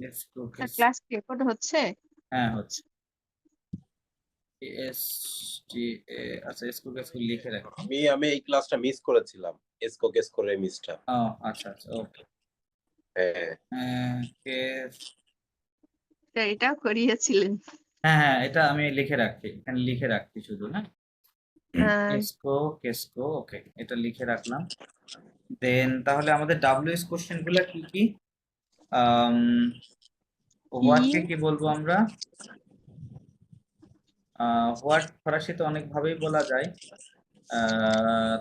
Essco sir কেসকো class record হচ্ছে? হ্যাঁ হচ্ছে। এস টি এ আচ্ছা এসকো কেসকো লিখে রাখি। আমি এই ক্লাসটা মিস করেছিলাম, এসকো কেসকো রেমিসটা। ও আচ্ছা আচ্ছা ওকে। হ্যাঁ কেস স্যার এটাও করিয়েছিলেন। হ্যাঁ হ্যাঁ এটা আমি লিখে রাখছি, এখানে লিখে রাখছি শুধু। হ্যাঁ আহ, এসকো কেসকো ওকে, এটা লিখে রাখলাম। দেন তাহলে আমাদের ডাব্লিউএস কোশ্চেন গুলো কি কি? হোয়াট কে কি বলবো আমরা? হোয়াট ফরাসিতে অনেক ভাবেই বলা যায়।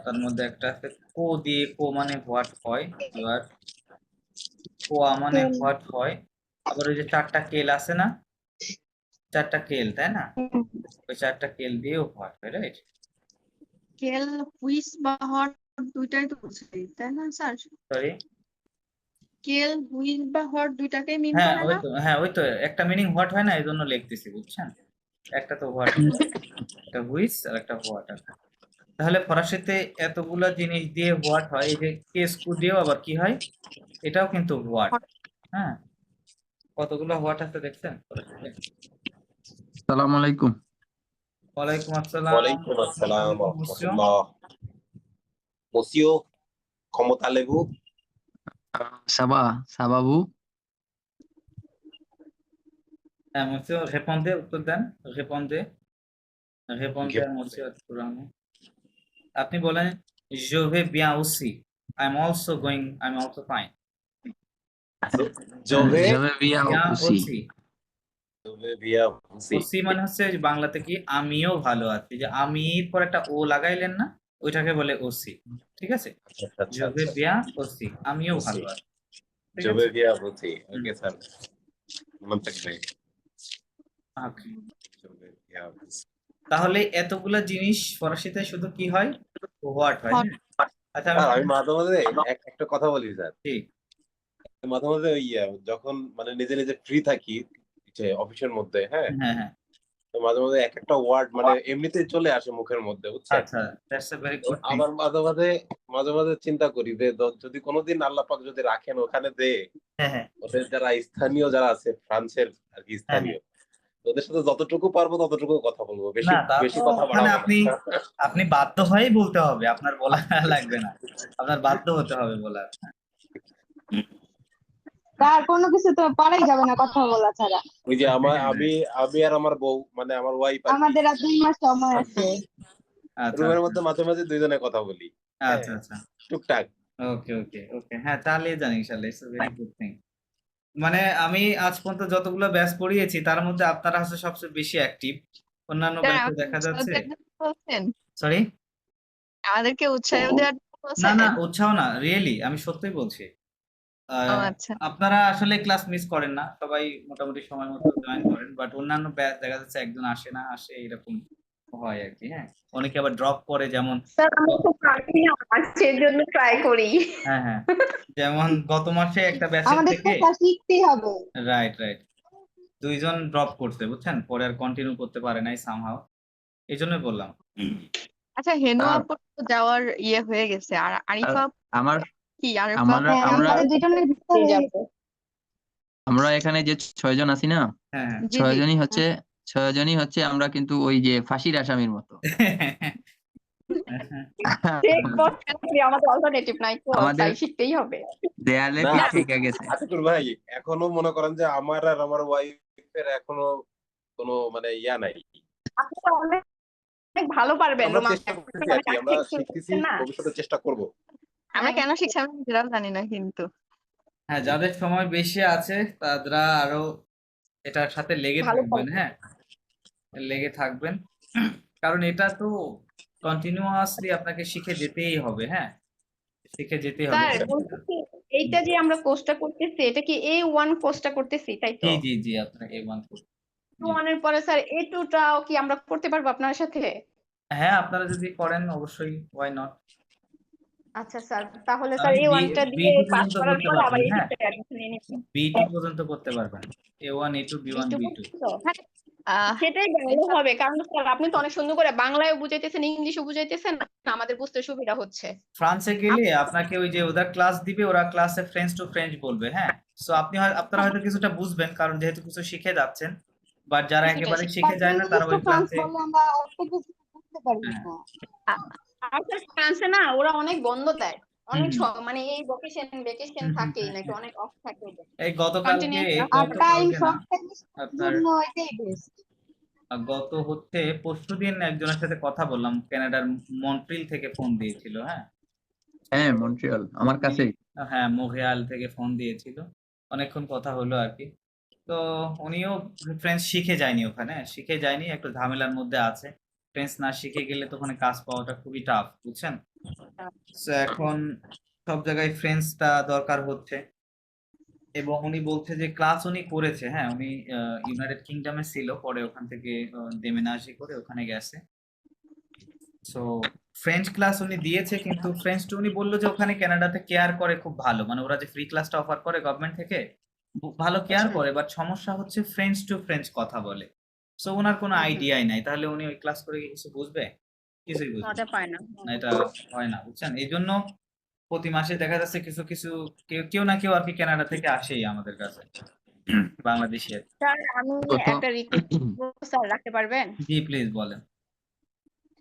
তার মধ্যে একটা আছে কো দিয়ে, কো মানে হোয়াট হয়, আবার কোয়া মানে হোয়াট হয়, আবার ওই যে চারটা কেল আছে না, চারটা কেল তাই না, ওই চারটা কেল দিয়েও হোয়াট হয়, রাইট? কেল হুইস বা হট দুইটাই তো বুঝাই তাই না স্যার? সরি কেল হুইস বা হট দুইটাকেই মিন হ্যাঁ করে ওই না? তো, হ্যাঁ ওই তো একটা মিনিং হোয়াট হয় না, এই জন্য লিখতেছি বুঝছেন। একটা তো হোয়াট, একটা হুইস আর একটা হোয়াট আছে। তাহলে ফরাসিতে এতগুলা জিনিস দিয়ে হোয়াট হয়, এই যে কেসকু দিয়েও আবার কি হয়, এটাও কিন্তু হোয়াট। হ্যাঁ কতগুলো হোয়াট আছে দেখছেন ফরাসিতে? সালাম আলাইকুম। ওয়ালাইকুম আসসালাম। ওয়ালাইকুম আসসালাম Bonjour, ওয়া monsieur. রাহমাতুল্লাহ। Monsieur, comment allez-vous? সাবা সাবাবু হ্যাঁ monsieur, répondez, উত্তর দেন। répondez répondez à monsieur Abdurrahman. আপনি বলেন je vais bien aussi, I'm also going, I'm also fine. Je vais জবে বিয়া bien উসি। aussi, bien aussi. aussi মানে হচ্ছে যে বাংলাতে কি আমিও ভালো আছি, যে আমি পর একটা ও লাগাইলেন না, ওইটাকে বলে ওসি। ঠিক আছে, আচ্ছা je vais আচ্ছা। bien aussi, আমিও aussi. ভালো আছি। ঠিক Je আছে, vais bien aussi. Okay, sir. মন থাকবে। ওকে। Je vais bien aussi. তাহলে এতগুলা জিনিস ফরাসিতে শুধু কি হয়, হোয়াট হয়। Hot. হ্যাঁ আচ্ছা স্যার, আমি মাঝে মাঝে একটা কথা বলি স্যার। ঠিক মাঝে মাঝে ওই যখন মানে নিজে নিজে ফ্রি থাকি যে অফিসের মধ্যে, হ্যাঁ, হ্যাঁ হ্যাঁ তো মাঝে মাঝে এক একটা ওয়ার্ড মানে এমনিতেই চলে আসে মুখের মধ্যে, বুঝছেন? আচ্ছা, দ্যাটস আ ভেরি তো গুড থিং। আবার মাঝে মাঝে চিন্তা করি যে যদি কোনোদিন আল্লাহ পাক যদি রাখেন ওখানে দে, হ্যাঁ হ্যাঁ ওদের যারা স্থানীয় যারা আছে ফ্রান্সের আর কি হ্যাঁ স্থানীয়, ওদের সাথে যতটুকু পারবো ততটুকু কথা বলবো, বেশি না তা বেশি তো কথা ওখানে বাড়াবো আপনি না। আপনি বাধ্য হয়েই বলতে হবে, আপনার বলা লাগবে না, আপনার বাধ্য হতে হবে বলার। তার কোনো কিছু তো পারাই যাবে না কথা বলা ছাড়া। ওই যে আমি আর আমার বউ মানে আমার ওয়াইফ আর কি আমাদের আর 2 মাস সময় আছে। আচ্ছা রুমের আচ্ছা মধ্যে মাঝে মাঝে দুইজনে কথা বলি, হ্যাঁ, আচ্ছা আচ্ছা টুকটাক। ওকে ওকে ওকে, হ্যাঁ চালিয়ে যান ইনশাল্লাহ, it's a very good thing. মানে আমি আজ পর্যন্ত যতগুলো ব্যাচ পড়িয়েছি তার মধ্যে আপনারা হচ্ছে সবচেয়ে বেশি অ্যাক্টিভ, অন্যান্য স্যার ব্যাচে আমাকে দেখা উৎসাহ যাচ্ছে। দেওয়ার জন্য বলছেন? সরি আমাদেরকে উৎসাহ দেওয়ার জন্য না না বলছেন? উৎসাহ না, রিয়েলি আমি সত্যিই বলছি। ও আহ, আচ্ছা। আপনারা আসলে ক্লাস মিস করেন না, সবাই মোটামুটি সময় মতো জয়েন করেন, বাট অন্যান্য ব্যাচ দেখা যাচ্ছে একজন আসে না, আসে এরকম হয় আর কি। হ্যাঁ অনেকে আবার ড্রপ করে, যেমন স্যার আমি তো পারি না, সেজন্য ট্রাই করি। হ্যাঁ হ্যাঁ যেমন গত মাসে একটা ব্যাচের আমাদের থেকে, তো শিখতেই হবে। রাইট রাইট, দুইজন ড্রপ করছে বুঝছেন, পরে আর কন্টিনিউ করতে পারে নাই সামহাও, এই জন্যই বললাম। আচ্ছা হেনু আর আপুর তো যাওয়ার ইয়ে হয়ে গেছে, আর আরিফা আমার কি আরিফা আমরা হ্যাঁ, আমরা আমাদের দুজনের ভিতরে হয়ে যাব। গেছে। আমরা এখানে যে 6 জন আছি না, হ্যাঁ হ্যাঁ জি 6 জি জনই হচ্ছে 6 জনই হচ্ছে আমরা কিন্তু ওই যে ফাঁসির আসামির মতো। যে করতে আমাদের অল্টারনেটিভ নাই তো, আমাদের তাই শিখতেই হবে। দেয়ালে না পিঠ থেকে গেছে। আতিকুর ভাই, এখনো মনে করেন যে আমার আর আমার ওয়াইফের এখনো কোনো মানে ইয়া নাই। আপনি তো অনেক অনেক ভালো পারবেন, আমরা রোমান চেষ্টা করতেছি আর কি, আমরা শিখতেছি, না। ভবিষ্যতে চেষ্টা করব। আমরা কেন শিখছি আমি নিজেরাও জানি না কিন্তু। হ্যাঁ যাদের সময় বেশি আছে তারা আরো এটার সাথে লেগে ভালো থাকবেন। হ্যাঁ লেগে থাকবেন, কারণ এটা তো কন্টিনিউয়াসলি আপনাকে শিখে যেতেই হবে। হ্যাঁ শিখে যেতেই হবে স্যার বলতেছি, এইটা যে আমরা কোর্সটা করতেছি এটা কি A1 কোর্সটা করতেছি তাই তো? জি জি জি আপনাকে A1 করতে, জি। A1 এর পরে স্যার A2 টাও কি আমরা করতে পারবো আপনার সাথে? হ্যাঁ আপনারা যদি করেন অবশ্যই, ওয়াই নট। আচ্ছা স্যার, তাহলে স্যার আমি A1 টা দিয়ে B2 পাস পর্যন্ত করার করতে পর আবার পারবেন। A2 হ্যাঁ তে অ্যাডমিশন নিয়ে নিব। B2 পর্যন্ত করতে পারবেন, A1 A2 B1 B2 B2। তো? হ্যাঁ সেটাই ভালো হবে, কারণ স্যার আপনি তো অনেক সুন্দর করে বাংলায় বুঝাইতেছেন, ইংলিশও বুঝাইতেছেন, আমাদের বুঝতে সুবিধা হচ্ছে। ফ্রান্সে গেলে আপনাকে ওই যে ওদের ক্লাস দিবে, ওরা ক্লাসে ফ্রেঞ্চ টু ফ্রেঞ্চ বলবে, হ্যাঁ। সো আপনারা হয়তো কিছুটা বুঝবেন, কারণ যেহেতু কিছু শিখে যাচ্ছেন। বাট যারা কিছুটা একেবারে শিখে- শিখে যায় না, তারা ওই ফ্রান্স ক্লাসে বললে আমরা অত কিছু বুঝতে পারি হ্যাঁ। না। আর স্যার ফ্রান্সে না ওরা অনেক বন্ধ দেয়, অনেক হুম। মানে এই ভেকেশন হুম, থাকেই হুম, নাকি, হুম। অনেক অফ থাকে ওদের। এই গতকালকে Continuous আর টাইম গতকালকে না শর্ট টাইমের আপনার জন্য এটাই বেস্ট। গত হচ্ছে পরশুদিন একজনের সাথে কথা বললাম, কানাডার মন্ট্রিল থেকে ফোন দিয়েছিল, হ্যাঁ। হ্যাঁ, মন্ট্রিয়াল আমার কাছেই। হ্যাঁ, মোন্ট্রিয়াল থেকে ফোন দিয়েছিল, অনেকক্ষণ কথা হলো আর কি। তো উনিও ফ্রেঞ্চ শিখে যায়নি, ওখানে শিখে যায়নি, একটু ঝামেলার মধ্যে আছে। ফ্রেঞ্চ না শিখে গেলে তো ওখানে কাজ পাওয়াটা খুবই টাফ, বুঝছেন। So, এখন সব জায়গায় ফ্রেঞ্চটা দরকার হচ্ছে, এবং উনি বলছে যে ক্লাস উনি করেছে, হ্যাঁ। উনি ইউনাইটেড কিংডমে ছিল, পরে ওখান থেকে দেমেনাজি করে ওখানে গেছে। সো ফ্রেঞ্চ ক্লাস উনি দিয়েছে, কিন্তু ফ্রেঞ্চটা উনি বললো যে ওখানে কানাডাতে কেয়ার করে খুব ভালো, মানে ওরা যে ফ্রি ক্লাসটা অফার করে গভর্নমেন্ট থেকে, ভালো কেয়ার আচ্ছা। করে। বাট সমস্যা হচ্ছে ফ্রেঞ্চ টু ফ্রেঞ্চ কথা বলে। সো ওনার কোনো আইডিয়াই নাই, তাহলে উনি ওই ক্লাস করে কি কিছু বুঝবে? কিছুই বুঝবে মজা পায় না। না, এটা হয় না, বুঝছেন। এই জন্য প্রতি মাসে দেখা যাচ্ছে কিছু কিছু কেউ না কেউ আর কি কানাডা থেকে আসেই আমাদের কাছে, বাংলাদেশে। স্যার আমি প্রথম একটা রিকোয়েস্ট স্যার রাখতে পারবেন? জি প্লিজ বলেন।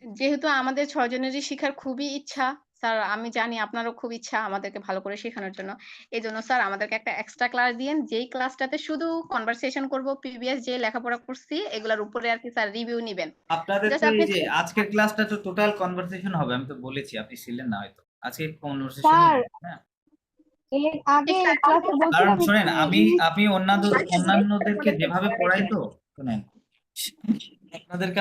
যেহেতু আমাদের 6 জনেরই শিখার খুবই ইচ্ছা, স্যার আমি জানি আপনারও খুব ইচ্ছা আমাদেরকে ভালো করে শেখানোর জন্য। এজন্য স্যার আমাদেরকে একটা এক্সট্রা ক্লাস দিয়েন, যেই ক্লাসটাতে শুধু কনভারসেশন করব, প্রিভিয়াস যে লেখাপড়া করছি এগুলার উপরে আর কি স্যার রিভিউ নিবেন। আপনাদের জাস্ট তো আপনি এই যে আজকের ক্লাসটা তো টোটাল কনভারসেশন হবে, আমি তো বলেছি, আপনি ছিলেন না হয়তো। আজকে কনভারসেশন স্যার হ্যাঁ। এর আগে ক্লাসে কারণ বলছিলাম শোনেন, একটু আমি আপনি অন্যান্যদেরকে যেভাবে পড়াই তো, শোনেন, আপনাদেরকে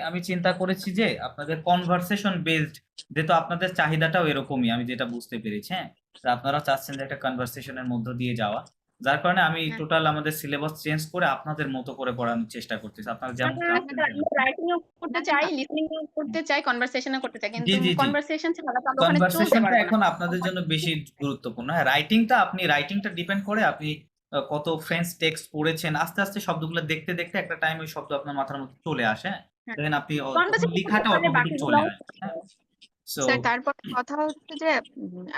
আমি চিন্তা করেছি যে আপনাদের কনভারসেশন বেসড, যেহেতু আপনাদের চাহিদাটাও এরকমই, আমি যেটা বুঝতে পেরেছি, হ্যাঁ। তো আপনারা চাচ্ছেন যে একটা কনভারসেশনের মধ্য দিয়ে যাওয়া, যার কারণে আমি হ্যাঁ। টোটাল আমাদের সিলেবাস চেঞ্জ করে আপনাদের মতো করে পড়ানোর চেষ্টা করতেছি, আপনারা যেমন চাচ্ছেন তেমন। রাইটিংও করতে চাই, লিসনিংও করতে চাই, কনভারসেশনও করতে চাই, কিন্তু জি, জি, জি। কনভারসেশন ছাড়া তো আমরা ওখানে চলতে কনভারসেশনটা পারবো না। এখন আপনাদের জন্য বেশি গুরুত্বপূর্ণ, হ্যাঁ। রাইটিংটা ডিপেন্ড করে আপনি কত ফ্রেঞ্চ টেক্সট পড়েছেন, আস্তে আস্তে শব্দগুলো দেখতে দেখতে একটা টাইম ওই শব্দ আপনার মাথার মধ্যে চলে আসে, হ্যাঁ। হ্যাঁ। দেখেন আপনি তখন Conversation লেখাটা করলে অটোমেটিক চলে বাকিগুলোও আসে, হ্যাঁ। সো স্যার তারপর কথা হচ্ছে যে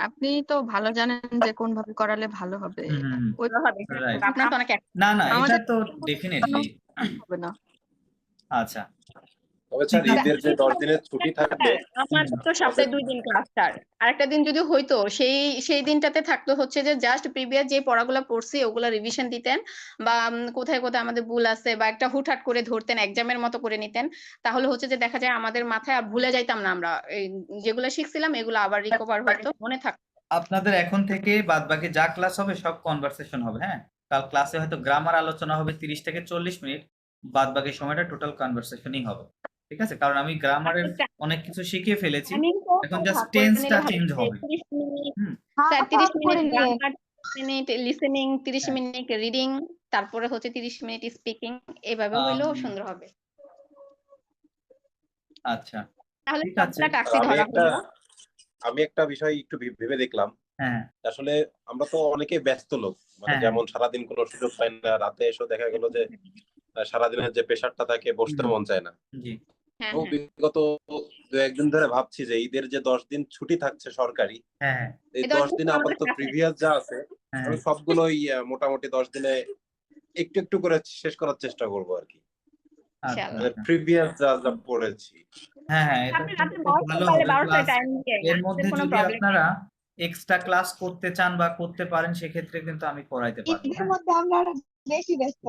আপনি তো ভালো জানেন যে কোন ভাবে করালে ভালো হবে। ওই হবে। রাইট। আপনার তো অনেক না না, এটা আমাদের তো ডেফিনেটলি হবে না। আচ্ছা। তবে স্যার ঠিক আছে। ঈদের যে 10 দিনের ছুটি থাকবে আমাদের তো সপ্তাহে 2 দিন ক্লাস স্যার। আরেকটা দিন যদি হইতো, সেই দিনটাতে থাকতো হচ্ছে যে জাস্ট প্রিভিয়াস যে পড়াগুলো পড়ছি ওগুলা রিভিশন দিতেন, বা কোথায় কোথায় আমাদের ভুল আছে বা একটা হুটহাট করে ধরতেন, এক্সামের মতো করে নিতেন। তাহলে হচ্ছে যে দেখা যায় আমাদের মাথায় আর ভুলে যাইতাম না, আমরা এই যেগুলো শিখছিলাম এগুলো আবার রিকভার হতো, মনে থাকতো। আপনাদের এখন থেকে বাদ বাকি যা ক্লাস হবে সব কনভারসেশন হবে, হ্যাঁ। কাল ক্লাসে হয়তো গ্রামার আলোচনা হবে 30 থেকে 40 মিনিট, বাদ বাকি সময়টা টোটাল কনভারসেশনই হবে, ঠিক আছে। কারণ আমি গ্রামারের অনেক কিছু শিখিয়ে ফেলেছি, এখন জাস্ট টেন্সটা চেঞ্জ হবে। 30 মিনিট হুম। স্যার, হাফ 30 হাফ করে মিনিট নিয়ে গ্রামার, 30 মিনিট লিসেনিং, 30 হ্যাঁ। মিনিট রিডিং, তারপরে হচ্ছে 30 মিনিট স্পিকিং, এভাবে হইলেও সুন্দর হবে। আচ্ছা, তাহলে ঠিক আছে। সবগুলা টাস্কই আমি ধরা একটা হলো। আমি একটা বিষয় একটু ভেবে দেখলাম, হ্যাঁ আসলে আমরা তো অনেকে ব্যস্ত লোক, মানে হ্যাঁ। যেমন সারাদিন কোনো সুযোগ পাই না, রাতে এসেও দেখা গেল যে সারাদিনের যে প্রেশারটা থাকে বসতে হুম। মন চায় না। জি হ্যাঁ, তো বিগত 2-1 দিন ধরে ভাবছি যে ঈদের যে 10 দিন ছুটি থাকছে সরকারি, হ্যাঁ এই এই 10 10 দিনে দিন আপাতত আমাদের প্রিভিয়াস যা আছে হ্যাঁ। আমি সবগুলোই মোটামুটি 10 দিনে একটু একটু করে শেষ করার চেষ্টা করবো আর কি, আচ্ছা, ইনশাআল্লাহ। আচ্ছা। প্রিভিয়াস যা যা পড়েছি। হ্যাঁ হ্যাঁ, এটা আপনি কিন্তু রাতে খুব 12টা ভালো পারলে হবে। 12টায় প্লাস টাইম দিয়ে এর মধ্যে কোনো যদি প্রবলেম আপনারা এক্সট্রা ক্লাস করতে চান বা করতে পারেন, সেক্ষেত্রে কিন্তু আমি করাইতে পারবো, ঈদের হ্যাঁ। মধ্যে আমরা আরো বেশি ব্যস্ত।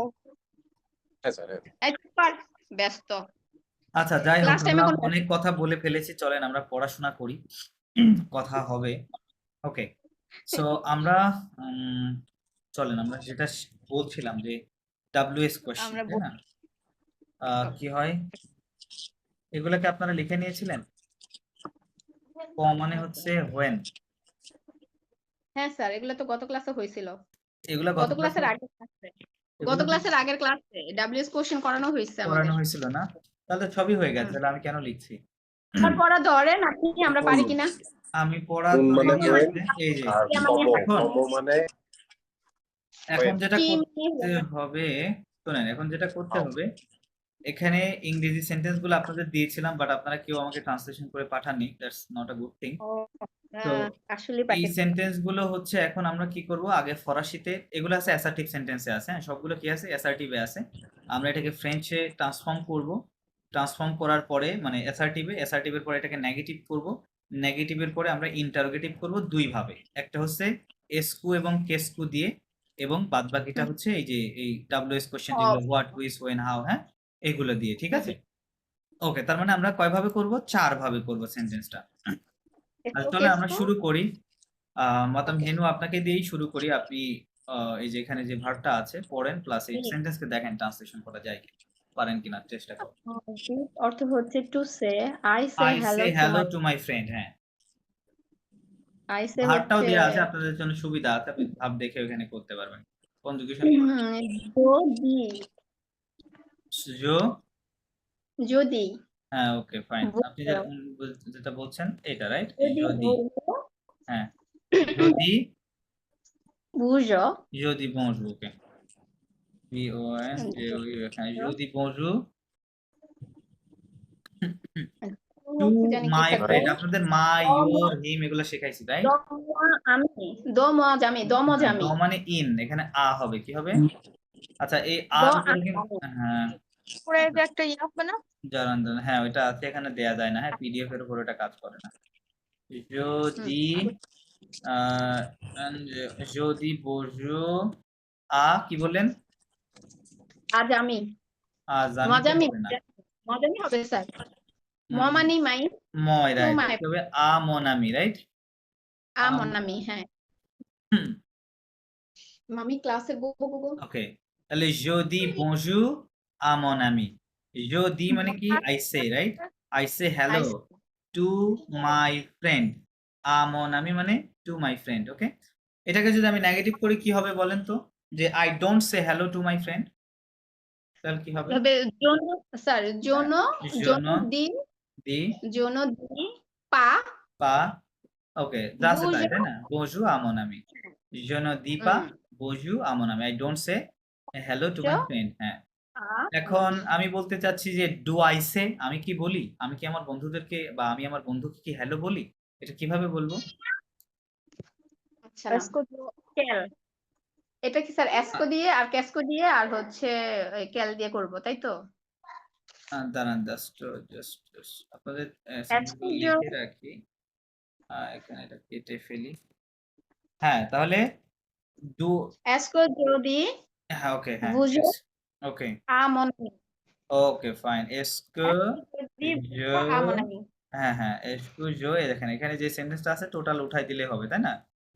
হ্যাঁ স্যার, হ্যাঁ। একবার ব্যস্ত। আচ্ছা, যাই হোক, ক্লাস টাইমে আমরা কোনো অনেক কথা বলে ফেলেছি, চলেন আমরা পড়াশোনা করি, কথা হবে। ওকে, সো আমরা চলেন আমরা যেটা বলছিলাম যে WS কোশ্চেন, আমরা তাই না? কি হয়, এগুলাকে আপনারা লিখে নিয়েছিলেন? ক মানে হচ্ছে when, হ্যাঁ স্যার, এগুলো তো গত ক্লাসে হয়েছিল। এগুলা গত ক্লাসের আগের ক্লাসে, গত ক্লাসের আগের ক্লাসে WS কোশ্চেন করানো হয়েছে আমাদের। পড়ানো হয়েছিল না? তাহলে তো সবই হয়ে গেছে, তাহলে আমি কেন লিখছি? স্যার পড়া ধরেন আপনি, আমরা পারি কিনা। আমি পড়া কোন ধরে মানে নিয়েছি, when এই যে আর এখন মানে এখন যেটা কি করতে হবে, শোনেন, এখন যেটা করতে হবে, এখানে ইংরেজি সেন্টেন্স গুলো আপনাদের দিয়েছিলাম, বাট আপনারা কেউ আমাকে ট্রান্সলেশন করে পাঠাননি। That's not a good thing. ও তো আসলে এই পাঠিয়ে সেন্টেন্স গুলো হচ্ছে এখন আমরা কি করব, আগে ফরাসিতে এগুলো আছে অ্যাসার্টিভ সেন্টেন্সে আছে, হ্যাঁ সবগুলো কি আছে অ্যাসার্টিভে আছে। আমরা এটাকে ফ্রেঞ্চে ট্রান্সফর্ম করব। ট্রান্সফর্ম করার পরে মানে অ্যাসার্টিভের পরে এটাকে নেগেটিভ করব। নেগেটিভের পরে আমরা ইন্টারোগেটিভ করব দুই ভাবে, একটা হচ্ছে এসকু এবং কেসকু দিয়ে, এবং বাদ বাকিটা হচ্ছে এই যে এই ডাব্লিউএস কোশ্চেন যেগুলো হোয়াট, হুইচ, হোয়েন, হাউ, হ্যাঁ এগুলো দিয়ে, ঠিক আছে। ওকে, তার মানে আমরা কয় ভাবে করব, 4 ভাবে করব সেন্টেন্সটা। তাহলে আমরা শুরু করি। মাতাম Okay. হেনু আপনাকে দিয়েই শুরু করি। আপনি এই যে এখানে যে ভার্বটা আছে পড়েন, প্লাস এই সেন্টেন্সকে দেখেন ট্রান্সলেশন করা যায় কি পারেন কিনা চেষ্টা করুন। অর্থ হচ্ছে to say I say I say hello hello to my friend, হ্যাঁ আই সে ভার্বটাও হচ্ছে দেওয়া আছে আপনাদের জন্য, সুবিধা আছে, আপনি ভাব দেখে ওখানে করতে পারবেন। কনজুগেশন যদি যদি হ্যাঁ ওকে ফাইন, আপনি যেটা বলছেন এটা রাইট, যদি, হ্যাঁ যদি, বুঝো যদি bonjour, ওকে এখানে যদি bonjour টু মাই ফ্রেন্ড। আপনাদের মাই, ইউর, হিম এগুলো শেখাইছি তাই। দ মানে ইন, এখানে আ হবে, কি হবে? আচ্ছা এই আর উপরে কি, হ্যাঁ পরে যে একটা ইয়ে হবে না, জানান জানান, হ্যাঁ ওইটা আছে, এখানে দেয়া যায় না, হ্যাঁ পিডিএফ এর উপর ওটা কাজ করে না। যদি যদি bonjour কি বললেন, আজ আমি আজ আমি তো মজামি হবে না, মজামি হবে স্যার মমানি মাই ময় রাইট, my- কি হবে আ মন আমি রাইট। মনামি হ্যাঁ মামি ক্লাসে বকবো ওকে, তাহলে যদি bonjour à mon ami, যদি মানে কি I say right, I say hello to my friend, a mon ami মানে টু মাই ফ্রেন্ড, ওকে। এটাকে যদি আমি নেগেটিভ করি কি হবে বলেন তো, যে I don't say hello to my friend, তাহলে কি হবে? তবে জোনো স্যার জোনো জোনো দি দি জোনো দি পা পা, ওকে যা আছে তাই, Bonjour. তাই না, bonjour à mon ami, je ne dis pas bonjour à mon ami, I don't say hello to my friend, হ্যাঁ। এখন আমি বলতে চাচ্ছি যে ডু আই সে, আমি কি বলি, আমি কি আমার বন্ধুদেরকে বা আমি আমার বন্ধুকে কি হ্যালো বলি, এটা কিভাবে বলবো? আচ্ছা ক্যাল এটা কি স্যার এসকো দিয়ে আর ক্যাসকো দিয়ে আর হচ্ছে ক্যাল দিয়ে করব তাই তো দাঁড়ান জাস্ট আপনাদের Ask লিখে রাখি, এখানে এটা কেটে ফেলি, হ্যাঁ তাহলে ডু, এসকো যদি হ্যাঁ ওকে, হ্যাঁ বুঝো ওকে আমনি ওকে ফাইন, এসকো যদি জো, আমনি হ্যাঁ হ্যাঁ এসকো জো, দেখেন এখানে যে সেন্টেন্সটা আছে টোটাল উঠাই দিলে হবে, তাই না,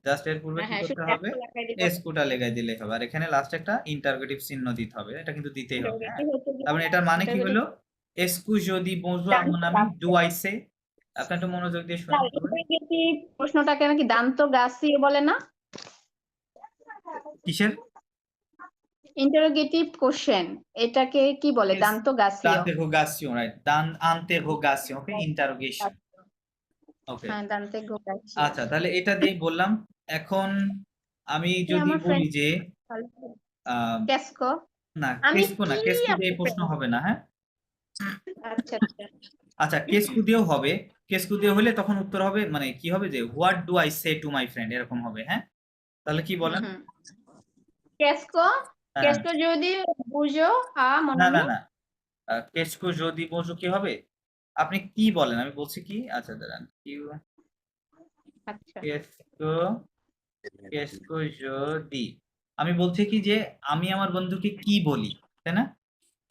জাস্ট এর পূর্বে কি হ্যাঁ করতে শুধু হবে, এসকো লাগাই দিব এসকোটা লেগাই দিলে হবে, আর এখানে লাস্টে একটা ইন্টারোগেটিভ চিহ্ন দিতে হবে, এটা কিন্তু দিতেই হবে, হ্যাঁ। তার মানে এটার মানে কি হলো, এসকু যদি bonjour à mon ami do I সে, আপনি একটু মনোযোগ দিয়ে শুনুন তবে। প্রশ্নটাকে নাকি দান্ত গাছিয়ে বলে না কিসের ইন্টারোগেটিভ কোশ্চেন এটাকে কি বলে Yes. দান্ত গাছিও interrogation, right, interrogation, okay, interrogation, ওকে হ্যাঁ দান্তে গাছিও আচ্ছা তাহলে এটা দিয়ে বললাম। এখন আমি যদি আমার বলি friend- যে ক্যাসকো না আমি কেসকু না, কি কেসকু দিয়ে আপনাকে- প্রশ্ন হবে না, হ্যাঁ আচ্ছা আচ্ছা আচ্ছা কেসকু দিয়েও হবে, কেসকু দিয়ে হলে তখন উত্তর হবে মানে কি হবে যে what do I say to my friend, এরকম হবে, হ্যাঁ তাহলে কি বলেন, ক্যাসকো হ্যাঁ, ক্যাসকো যদি বুঝো না মনামি না না কেসকু যদি বসু কি হবে, আপনি কি বলেন, আমি বলছি কি, আচ্ছা দাঁড়ান কিউ আচ্ছা কেসকু কেসকু যদি, আমি বলছি কি যে আমি আমার বন্ধুকে কি বলি, তাই না,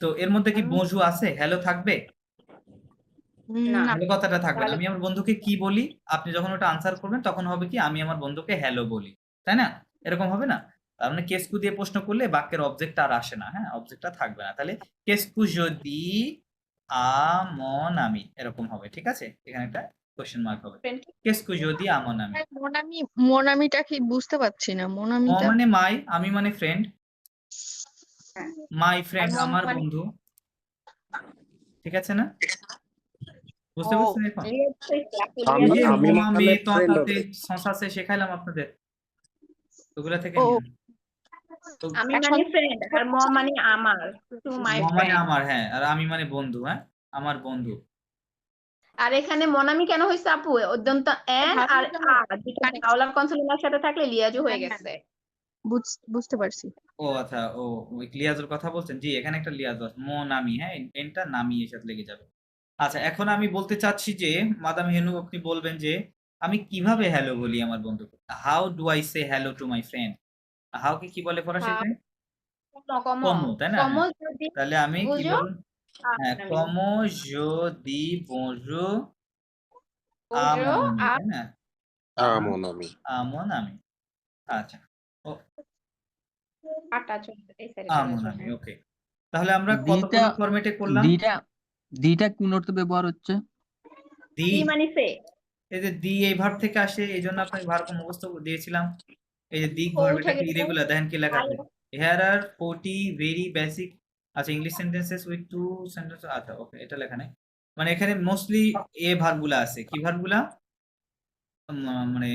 তো এর মধ্যে কি বসু আছে, হ্যালো থাকবে, না। না হ্যালো কথাটা থাকবে না, তাহলে- আমি আমার বন্ধুকে কি বলি, আপনি যখন ওটা আনসার করবেন তখন হবে কি আমি আমার বন্ধুকে হ্যালো বলি, তাই না, এরকম হবে না, তার মানে কেসকু দিয়ে প্রশ্ন করলে বাক্যের অবজেক্ট আর আসে না, হ্যাঁ অবজেক্টটা থাকবে না, তাহলে কেসকু যদি আমন আমি এরকম হবে, ঠিক আছে, এখানে একটা কোশ্চেন মার্ক হবে, Friend কেসকু যদি আমন আমি, মোনামিটা কি বুঝতে পারছি না, ম মোনামিটা মানে মাই, আমি মানে ফ্রেন্ড, হ্যাঁ। মাই ফ্রেন্ড আর মম আমার মানে- বন্ধু, ঠিক আছে না, বুঝতে ও, পারছেন এখন, আমি এই যে আমি মমা মানে মে friend তন্তাতে হবে। সংসাসে শেখাইলাম আপনাদের, ওগুলা থেকে ও। নিন। তো আমি মানে ফ্রেন্ড আর ম মানে আমার, টু মাই ম মানে ফ্রেন্ড। আমার, হ্যাঁ, আর আমি মানে বন্ধু, হ্যাঁ, আমার বন্ধু। আর এখানে মনামি কেন হয়েছে আপু? অত্যন্ত এন আর আ যেটা বাউলার কনসোনেন্টের সাথে থাকলে লিয়াজু হয়ে গেছে। বুঝতে পারছি। ও আচ্ছা, ও ওই লিয়াজুর কথা বলছেন। জি, এখানে একটা লিয়াজু আছে, মো নামি, হ্যাঁ, এনটা নামি এর সাথে লেগে যাবে। আচ্ছা, এখন আমি বলতে চাচ্ছি যে মাদাম হেনু আপনি বলবেন যে আমি কিভাবে হ্যালো বলি আমার বন্ধুকে। How do I say hello to my friend? How কে কি বলে ফরাসিতে? কমো কমো, তাই না? কমো হ্যাঁ। যদি তাহলে আমি কি বুঝো বলবো? হ্যাঁ, আমি কমো জো দি bonjour à বুঝো mon ami, তাই না? আমন আমি à mon ami। আচ্ছা, ও আটা চলবে এই সাইডে à চলে mon আসো। ami, ওকে। তাহলে আমরা দিটা কতগুলো ফরম্যাটে করলাম? দিটা কোন অর্থে ব্যবহার হচ্ছে? দি, কি মানে সে এই যে দি এই ভার্ব থেকে আসে, এই জন্য আপনাকে ভার্ব মুখস্থ দিয়েছিলাম। এই যে দিক ও ভার্ব, উঠে এটা গেছে। ইরেগুলার, দেখেন কি লেখা আছে, here are 40 very basic, আচ্ছা, English sentences with two sentence, আচ্ছা ওকে, এটা লেখা নেই। মানে এখানে মোস্টলি এ ভার্বগুলা আছে, কি ভার্বগুলা? মানে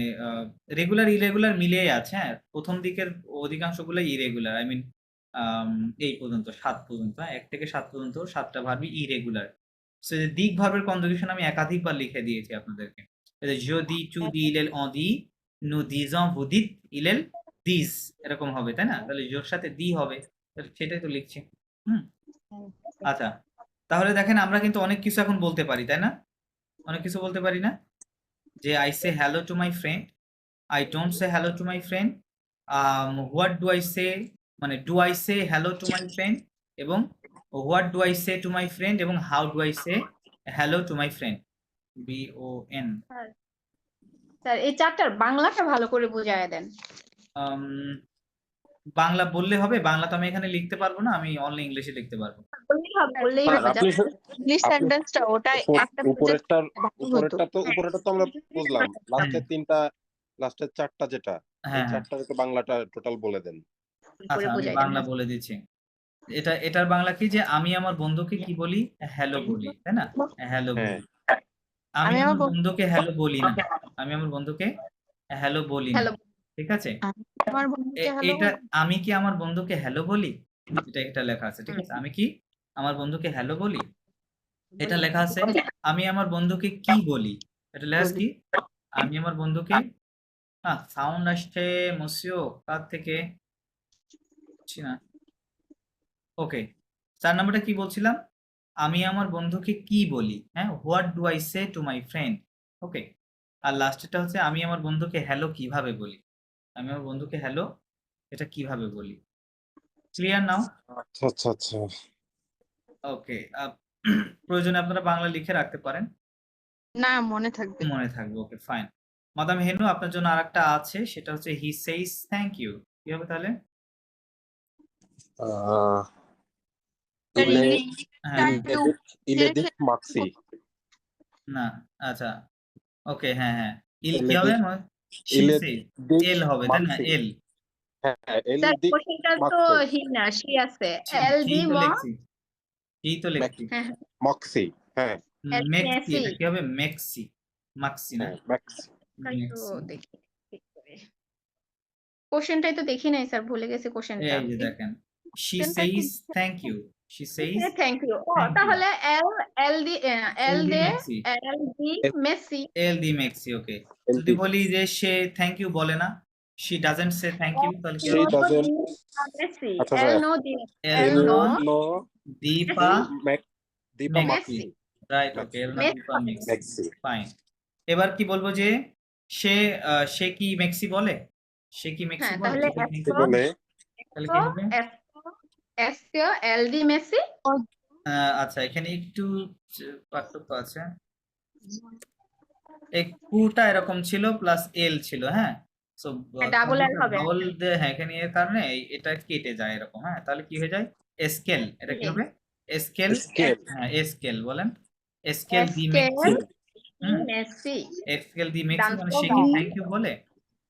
রেগুলার ইরেগুলার মিলিয়ে আছে, হ্যাঁ। প্রথম দিকের অধিকাংশগুলো ইরেগুলার, আই মিন এই পর্যন্ত 7 পর্যন্ত, হ্যাঁ, 1 থেকে 7 পর্যন্ত 7টা ভার্বই ইরেগুলার। সো এই যে দিক ভার্বের কনজুগেশন আমি একাধিকবার লিখে দিয়েছি আপনাদেরকে। এই যে je dis, tu dis, il elle on dit, nous disons, vous dites, il elle disent, এরকম হবে, তাই না? তাহলে জোর সাথে দি হবে, তাহলে সেটাই তো লিখছি। হুম, আচ্ছা, তাহলে দেখেন আমরা কিন্তু অনেক কিছু এখন বলতে পারি, তাই না? অনেক কিছু বলতে পারি না? যে I say hello to my friend, I don't say hello to my friend, what do I say, মানে do I say hello to my friend, এবং what do I say to my friend, এবং how do I say hello to my friend, BON। Sir এই চারটার বাংলাটা ভালো করে বুঝায় দেন। বাংলা বললে হবে? বাংলা তো আমি এখানে লিখতে পারবো না, আমি অনলি ইংলিশে লিখতে পারবো। বললেই স্যার হবে আপনি ইংলিশ আপনি সেন্টেন্সটা ওটা একটা উপরেরটা হতো। উপরেরটা তো আমরা বুঝলাম, লাস্টের তিনটা, লাস্টের চারটা যেটা, এই হ্যাঁ, হ্যাঁ, চারটার একটু বাংলাটা টোটাল বলে দেন। করে আচ্ছা, আমি বুঝাই দেন। বাংলা বলে দিচ্ছি। এটার বাংলা কি, যে আমি আমার বন্ধুকে কি বলি? হ্যালো বলি, তাই না? হ্যালো হ্যাঁ। বলি। আমি আমি আমার আমার বন্ধুকে হ্যালো বলি না, আমি আমার বন্ধুকে হ্যালো বলি না, হ্যালো ঠিক আছে? আমার বন্ধুকে হ্যালো এটা আমি কি আমার বন্ধুকে হ্যালো বলি, এটা লেখা আছে, ঠিক আছে? আমি কি আমার বন্ধুকে হ্যালো বলি, এটা লেখা আছে। আমি আমার বন্ধুকে কি বলি, এটা লেখা আছে কি? আমি আমার বন্ধুকে, সাউন্ড আসছে মসিও কার থেকে, বুঝছি না। ওকে, 4 নাম্বারটা কি বলছিলাম? আমি আমার বন্ধুকে কি বলি, হ্যাঁ, what do I say to my friend, okay. আর লাস্টেরটা হচ্ছে আমি আমার বন্ধুকে হ্যালো কিভাবে বলি, আমি আমার বন্ধুকে হ্যালো এটা কিভাবে বলি। Clear now? আচ্ছা আচ্ছা আচ্ছা। ওকে, প্রয়োজনে আপনারা বাংলা লিখে রাখতে পারেন, না মনে থাকবে। মনে থাকবে, ওকে ফাইন। মাদাম হেনু, আপনার জন্য আরেকটা আছে, সেটা হচ্ছে হি সেইস থ্যাংক ইউ, কি হবে তাহলে? হ্যাঁ, il est dit maxi, না, আচ্ছা, ওকে, হ্যাঁ, হ্যাঁ, ইল il কি est হবে? dit She il est says, dit এল হবে, তাই না? maxi, এল, হ্যাঁ il স্যার est dit কোশ্চেনটা তো maxi, হি না সি আছে। এল কি ডি তো ম লিখছি, কি তো লিখছি, হ্যাঁ maxi, হ্যাঁ মেক্সি, মেসি। এটা কি হবে? মেক্সি, মাক্সি না, হ্যাঁ maxi। তাই তো মেক্সি। দেখি ঠিক করে। কোশ্চেনটাই তো দেখি নাই স্যার, ভুলে গেছি কোশ্চেনটা। এই যে দেখেন, she কোশ্চেনটা কি? says thank you, she says thank you. ও thank you, তাহলে এল এল ডি এল এল দি দে মেক্সি, এল ডি মেসি। এল দি মেক্সি, ওকে। El যদি di- বলি যে সে থ্যাংক ইউ বলে না, she doesn't say thank you, তাহলে কি She হবে? doesn't, মেসি আচ্ছা এল স্যার, নো ডি এল এল নো নো দীপা Deepa Maxi, Maxi, right, okay, এল নো মেক্সি দীপা মেক্সি, Maxi, ফাইন। এবার কি বলবো যে সে কি মেক্সি বলে, সে কি মেক্সি হ্যাঁ বলে, তাহলে যদি thank কি you বলে? তাহলে কি হবে? এসকিও এল ডি মেসি। আচ্ছা, এখানে একটু পার্থক্য আছে, এই কুটা এরকম ছিল প্লাস এল ছিল, হ্যাঁ। সো ডাবল এল হবে। বাউল দিয়ে, হ্যাঁ, এখানে এর কারণে এটা কেটে যায় এরকম, হ্যাঁ, তাহলে কি হয়ে যায়? স্কেল, এটা কি হবে? স্কেল, Scale, হ্যাঁ, স্কেল বলেন, স্কেল দি স্কেল মেক্সি, মেসি। স্কেল দি মেক্সি, মানে ডান্স সে কি থ্যাংক ইউ বলে,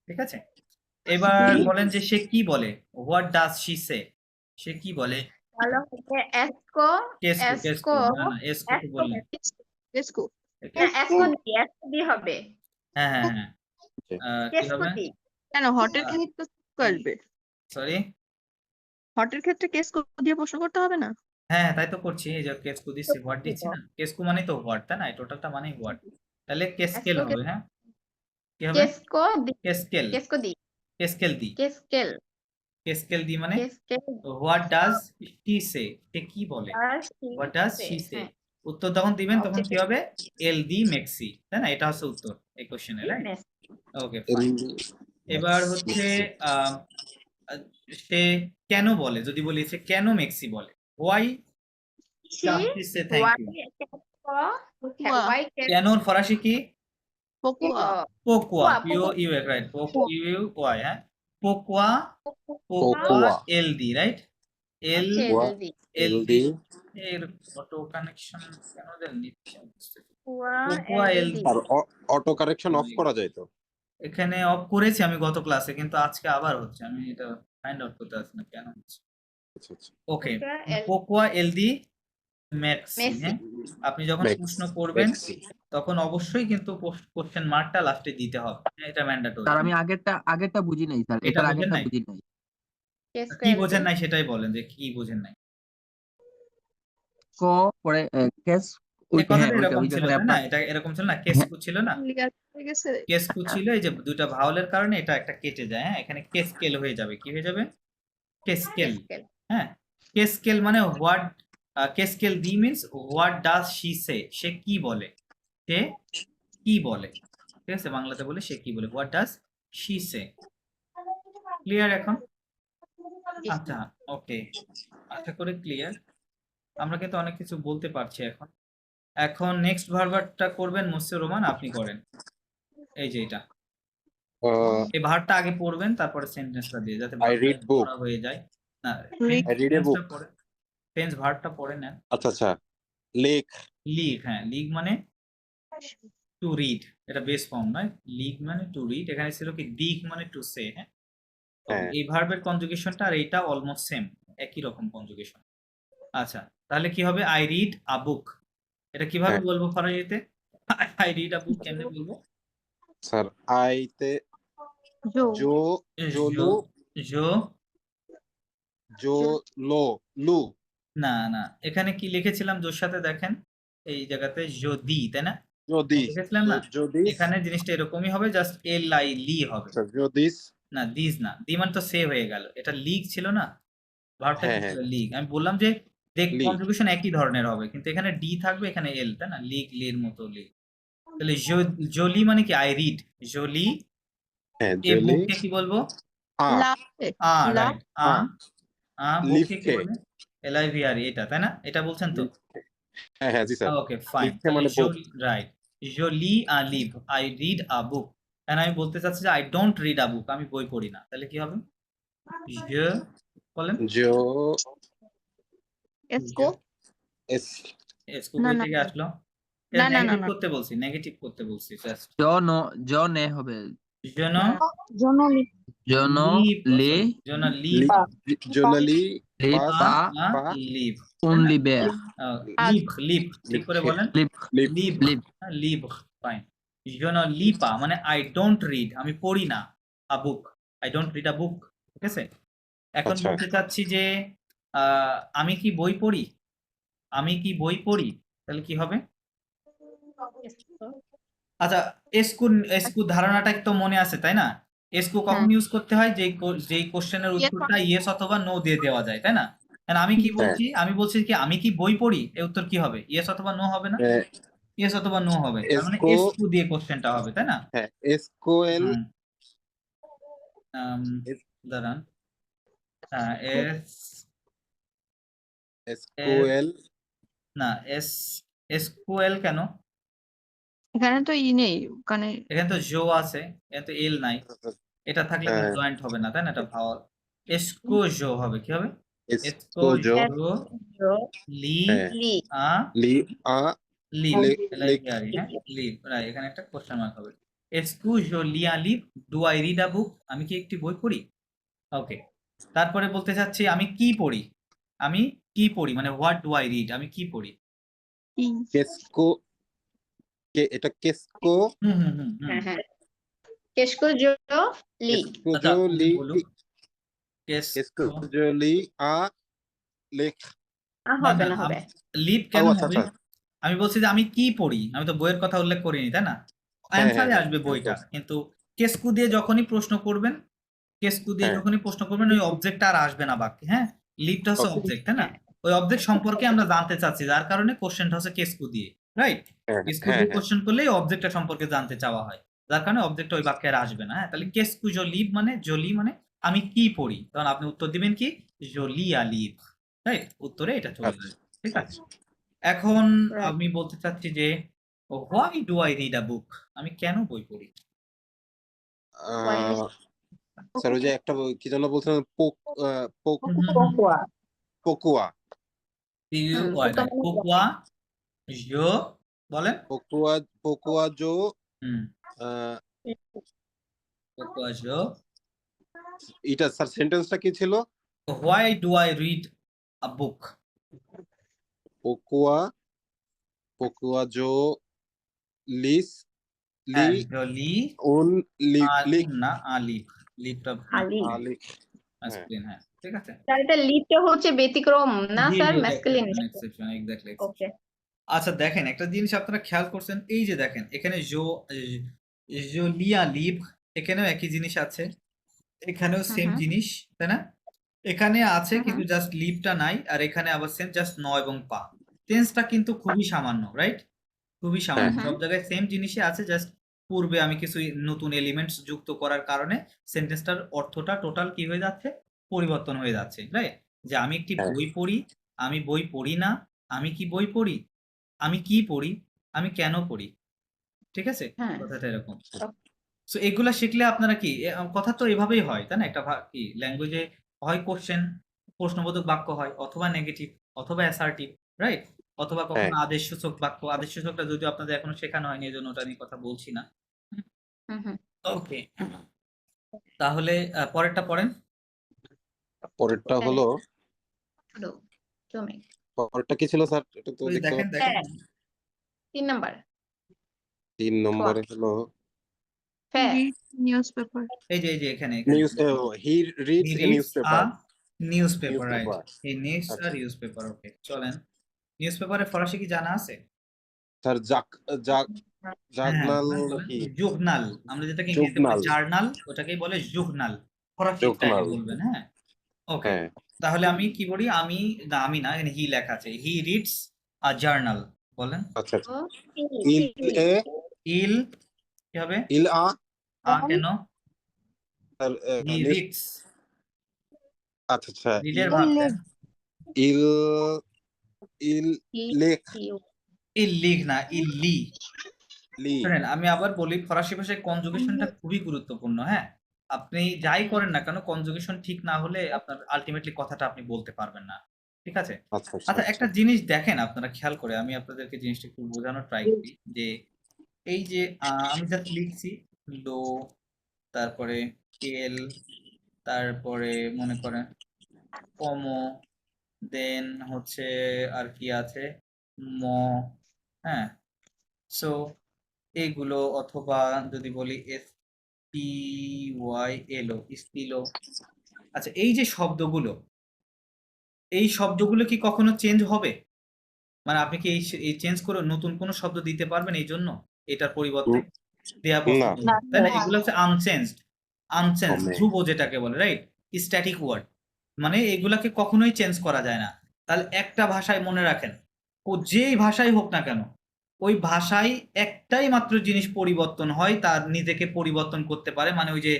ঠিক আছে? এবার বলেন যে সে কি বলে, হোয়াট ডাজ শি সে, সে কি বলে? ভালো হবে এসকো কেসকো, কেসকো, এসকো না না, এসকো তো বললেন, লেটস গো। এসকো দি হবে। হ্যাঁ, হ্যাঁ, হ্যাঁ, কি কেসকো হবে? দি। কেন হটের কি তো আসবে? সরি, হটের ক্ষেত্রে কেস দিয়ে প্রশ্ন করতে হবে না? হ্যাঁ তাই তো করছি, এই যে কেসকু দিচ্ছি, হোয়াট দিচ্ছি না, কেসকু মানে তো হোয়াট, তাই না? এই টোটালটা মানেই হোয়াট, তাহলে কেসকেল হবে। হ্যাঁ কি হবে? কেসকো দি কেসকেল, কেসকো দি কেসকেল দি, কেসকেল কেসকেল দি মানে কেসকেল হোয়াট ডাজ শি সে, সে কি বলে, আর হোয়াট ডাজ সে, শি সে। হ্যাঁ, উত্তর যখন দিবেন তখন Object কি হবে? এল দি মেক্সি, তাই না? এটা হচ্ছে উত্তর এই কোশ্চেনের, রাইট? yes, okay fine. এবার হচ্ছে আহ, আহ, সে কেন বলে, যদি বলি সে কেন মেক্সি বলে, why she, does she say thank why, you. why can, কেনর ফরাসি কি? পকুয়া। পোকুয়া, Pokuwa, পিও ইউ রাইট, ইউ ওয়াই, হ্যাঁ পোকুয়া, পোকুয়া পোকুয়া। এল দি, রাইট? এল healthy, এল হেলদি দি এর অটো কানেকশন কেন দেন নিচ্ছে? poor, পোকুয়া এল healthy, আর অটো কারেকশন অফ করা যায় তো? এখানে অফ করেছি আমি গত ক্লাসে, কিন্তু আজকে আবার হচ্ছে, আমি এটা ফাইন্ড আউট করতে পারছি না কেন হচ্ছে। আচ্ছা আচ্ছা ওকে, Pokuwa, healthy, পোকুয়া এল দি মেক্সি। Messi, হ্যাঁ আপনি যখন প্রশ্ন করবেন তখন অবশ্যই কিন্তু কোশ্চেন মার্কটা লাস্টে দিতে হবে, এটা ম্যান্ডেটরি। স্যার আমি আগেরটা বুঝি নাই স্যার, এটা এটার বুঝেন আগেরটা নাই? বুঝি নাই। কেসকো কি healthy, বোঝেন নাই সেটাই বলেন, যে কি বোঝেন নাই। ক পরে কেস এই কথাটা ওইটা এরকম ওই ছিল, জায়গায় তাই না? আপনার এটা এরকম ছিল না, হ্যাঁ কেসকু ছিল না, ক্লিয়ার হয়ে গেছে। কেসকু ছিল, এই যে দুইটা ভাওয়ালের কারণে এটা একটা কেটে যায়। হ্যাঁ এখানে কেসকেল হয়ে যাবে, কি হয়ে যাবে? কেসকেল। কেসকেল, হ্যাঁ কেসকেল মানে হোয়াট, কেসকেল দি means what does she say, সে কি বলে, সে কি বলে, ঠিক আছে? বাংলাতে বলে সে কি বলে, what does she say. Clear এখন? আচ্ছা ওকে, আশা করি ক্লিয়ার। আমরা কিন্তু অনেক কিছু বলতে পারছি এখন। এখন নেক্সট ভার্বটা করবেন মুসিউর রহমান, আপনি করেন। এই যে এটা, এই ভার্বটা আগে পড়বেন, তারপরে সেন্টেন্সটা দিয়ে, যাতে I read book. পড়া হয়ে যায়। না I read a book. Tense ভার্বটা পড়ে নেন। আচ্ছা আচ্ছা লেক লিগ, হ্যাঁ লিগ মানে টু রিড, এটা বেস ফর্ম নয়। লিগ মানে টু রিড, এখানে ছিল কি দিক মানে টু সে। হ্যাঁ তো হ্যাঁ। এই ভার্বের কনজুগেশনটা আর এইটা অলমোস্ট সেম, একই রকম কনজুগেশন। আচ্ছা তাহলে কি হবে? আই রিড আ বুক, এটা কিভাবে হ্যাঁ। বলবো ফরাসিতে? আই রিড আ বুক কেমনে বলবো? স্যার আইতে জো জো জোলু জো জো লো লু না না, এখানে কি লিখেছিলাম জোর সাথে দেখেন, এই জায়গাতে যদি, তাই না? যদি লিখেছিলাম না? যদি এখানে জিনিসটা এরকমই হবে, জাস্ট এল আই লি হবে, যদি না দিস না, দি মানে তো সে হয়ে গেল, এটা লিগ ছিল না, ভার্বটা হ্যাঁ, কি হ্যাঁ। ছিল? লিগ। আমি বললাম যে দেখ লিগ। কনজুগেশন একই ধরনের হবে, কিন্তু এখানে ডি থাকবে, এখানে এল, তাই না? লিগ লির মতো লিগ। তাহলে জোলি মানে কি? আই রিড জোলি, হ্যাঁ এ জলি বুককে কি বলবো? আ লাভে আ লা রাইট, আ আ বুককে কি লিফকে বলে? এলআইভিআর, এটা তাই না? এটা বলছেন তো? হ্যাঁ হ্যাঁ জি স্যার ওকে ফাইন, লিখতে মানে book। রাইট, জোলি আ লিভ, I read a book. And আমি বলতে চাচ্ছি যে I don't read a book, আমি বই পড়ি না, তাহলে কি হবে? je বলেন, জো এসকো এস এসকো না, বই না, থেকে না। আসলো। না, না, না, নেগেটিভ না। করতে বলছি, নেগেটিভ করতে বলছি জাস্ট। জ নে হবে, je ne জনলি জন লে je ne lis লি pas, জোলালি লে পাস পা pas পা live, উন লিবে live ঠিক করে লিখে। বলেন, লিভ live লিভ live fine. je ne lis pas মানে আই ডোন্ট রিড, আমি পড়ি না, a book, I don't read a book, ঠিক আছে? এখন আচ্ছা। বলতে চাচ্ছি যে আমি কি বই পড়ি, আমি কি বই পড়ি, তাহলে কি হবে? আচ্ছা এসকু ধারণাটা তো মনে আছে, তাই না? এসকু কখন ইউজ করতে হয়? যেই কোশ্চেনের Yes, উত্তরটা ইয়েস অথবা নো দিয়ে দেওয়া যায়, তাই না? And আমি কি বলছি? আমি বলছি কি আমি কি বই পড়ি, এর উত্তর কি হবে? ইয়েস অথবা নো হবে না? ইয়েস অথবা নো হবে, তার মানে এসকো এসকু দিয়ে কোশ্চেনটা হবে, তাই না? হ্যাঁ এসকোএল হুম। দাঁড়ান, এস এসকোএল না এসকুএল কেন? এখানে তো ই নেই, ওখানে এখানে তো জো আছে, এখানে তো এল নাই, এটা থাকলে হ্যাঁ। জয়েন্ট হবে না, তাই না? এটা ভাওয়াল, এসকোজো হবে, কি হবে? এসকোজো এসকোজো লি হ্যাঁ। লি আ লি আ লিভ, লিভ হ্যাঁ লিভ, রাইট, এখানে একটা কোশ্চেন মার্ক হবে। এসকোজো লি আ লিভ, do I read a book, আমি কি একটি বই পড়ি? ওকে, তারপরে বলতে চাচ্ছি আমি কি পড়ি, আমি কি পড়ি মানে হোয়াট ডু আই রিড, আমি কি পড়ি? ই কেসকো এটা কেসকো হুম হুম হুম হুম। হ্যাঁ হ্যাঁ কেসকো জো লি আচ্ছা, এসকোজো লি বলুক। কেস এসকুজলি আ লেখ না হবে না না হবে লিভ ও কেন আচ্ছা হবে? আচ্ছা আমি বলছি যে আমি কি পড়ি, আমি তো বইয়ের কথা উল্লেখ করিনি, তাই না? হ্যাঁ অ্যান্সারে হ্যাঁ আসবে হ্যাঁ বইটা, কিন্তু কেসকু দিয়ে যখনই প্রশ্ন করবেন, কেসকু দিয়ে হ্যাঁ যখনই প্রশ্ন করবেন ওই অবজেক্টটা আর আসবে না বাক্যে। হ্যাঁ, লিভটা হচ্ছে ওকে অবজেক্ট, তাই না? হ্যাঁ ওই অবজেক্ট সম্পর্কে আমরা জানতে চাচ্ছি, যার কারণে কোশ্চেনটা হচ্ছে কেসকু দিয়ে, রাইট? হ্যাঁ কেসকু হ্যাঁ দিয়ে হ্যাঁ কোশ্চেন করলে অবজেক্টটা সম্পর্কে জানতে চাওয়া হয়, যার কারণে অবজেক্টটা ওই বাক্যে আর আসবে না। হ্যাঁ, তাহলে কেসকু জো লিভ মানে জলি মানে আমি কি পড়ি, তখন আপনি উত্তর দিবেন কি জলিয়া লিভ, রাইট? উত্তরে এটা চলে আচ্ছা যাবে, ঠিক আছে? আচ্ছা এখন Right. আমি বলতে চাচ্ছি যে why do I read a book, আমি কেন বই পড়ি? Why? স্যার ওই যে একটা কি যেন বলছিলেন পোকুয়া পোকুয়া জো বলেন। পোকুয়া জো হুম, আহ, পোকুয়া জো এটা স্যার সেন্টেন্সটা কি ছিল? Why do I read a book, পোকুয়া পোকুয়া জো লিস লি জলি উন লিখ লিখ না আলিফ, লিফটা আলি লিখ ম্যাসকুলিন, হ্যাঁ ঠিক আছে। স্যার এটা লিডটা হচ্ছে ব্যতিক্রম না জি স্যার জি, ম্যাসকুলিন এক্সেপশন এক্স্যাক্টলি। ওকে আচ্ছা দেখেন, একটা জিনিস আপনারা খেয়াল করছেন, এই যে দেখেন এখানে জোলিয়া লিভ, এখানেও একই জিনিস আছে, এখানেও সেম হুম। জিনিস, তাই না? এখানে আছে হুম। কিন্তু জাস্ট লিভটা নাই, আর এখানে আবার সেম জাস্ট ন এবং পা। টেন্সটা কিন্তু খুবই সামান্য, রাইট? খুবই সামান্য, হুম। সব জায়গায় সেম জিনিসই আছে, জাস্ট পূর্বে আমি কিছু নতুন এলিমেন্টস যুক্ত করার কারণে সেন্টেন্সটার অর্থটা টোটাল কি হয়ে যাচ্ছে, পরিবর্তন হয়ে যাচ্ছে, রাইট? যে আমি একটি হ্যাঁ। বই পড়ি, আমি বই পড়ি না, আমি কি বই পড়ি, আমি কি পড়ি, আমি কেন পড়ি, ঠিক আছে? হ্যাঁ। কথাটা এরকম। সো এগুলা শিখলে আপনারা কি কথা তো এভাবেই হয়, তাই না? একটা কি ল্যাঙ্গুয়েজে হয় কোশ্চেন, প্রশ্নবোধক বাক্য হয়, অথবা নেগেটিভ, অথবা অ্যাসার্টিভ, রাইট? অথবা কখনো আদেশসূচক বাক্য। আদেশসূচকটা যদিও আপনাদের এখনো শেখানো হয়নি, এজন্য ওটা নিয়ে কথা বলছি না। হুম। ওকে, তাহলে পরেরটা পড়েন। পরেরটা হলো হ্যালো জমি পরেরটা কি ছিল স্যার? এটা তো ওই দেখতে দেখেন পাচ্ছি। দেখেন 3 নাম্বার 3 নম্বরে হলো ফ্যার নিউজপেপার। এই যে এখানে news he reads a reads newspaper a newspaper, right? Newspaper. He needs a আচ্ছা। newspaper, okay, চলেন। নিউজপেপারের ফরাসি কি জানা আছে? স্যার জাগনাল কি জুগনাল, আমরা যেটাকে ইংরেজিতে বলি জুগনাল। জার্নাল, ওটাকেই বলে জুগনাল, ফরাসি জুগনাল। স্টাইলে বলবেন। হ্যাঁ, ওকে, হ্যাঁ তাহলে আমি কি বলি, আমি না, এখানে হি লেখা আছে, হি রিডস আ জার্নাল, বলেন। আচ্ছা আচ্ছা ইল কি হবে? ইল কেন? স্যার হি রিডস, আচ্ছা আচ্ছা রিডের ভার্ব দেন। ইল ইল লেখ ইল লিখ না, ইল লি। লি শুনেন, আমি আবার বলি, ফরাসি ভাষায় কনজুগেশনটা খুবই গুরুত্বপূর্ণ। হ্যাঁ, আপনি যাই করেন না কেন, কনজুগেশন ঠিক না হলে আপনার আলটিমেটলি কথাটা আপনি বলতে পারবেন না, ঠিক আছে? আচ্ছা আচ্ছা, একটা জিনিস দেখেন, আপনারা খেয়াল করে, আমি আপনাদেরকে জিনিসটা একটু বোঝানোর ট্রাই করি, যে এই যে আমি জাস্ট লিখছি লো, তারপরে এল, তারপরে মনে করেন কমো, দেন হচ্ছে আর কি আছে ম, হ্যাঁ, সো এইগুলো, অথবা যদি বলি এস পি ওয়াই এলো, স্পিলো। আচ্ছা, এই যে শব্দগুলো, এই শব্দগুলো কি কখনো চেঞ্জ হবে? মানে আপনি কি এই চেঞ্জ করে নতুন কোনো শব্দ দিতে পারবেন এই জন্য, এটার পরিবর্তে দেয়া পসিবল, না। তাই না? এগুলো হচ্ছে আনচেঞ্জড, হবে। ধ্রুব যেটাকে বলে, রাইট? স্ট্যাটিক ওয়ার্ড, মানে এগুলাকে কখনোই চেঞ্জ করা যায় না। তাহলে একটা ভাষায় মনে রাখেন, ও যেই ভাষাই হোক না কেন, ওই ভাষায় একটাই মাত্র জিনিস পরিবর্তন হয়, তার নিজেকে পরিবর্তন করতে পারে, মানে ওই যে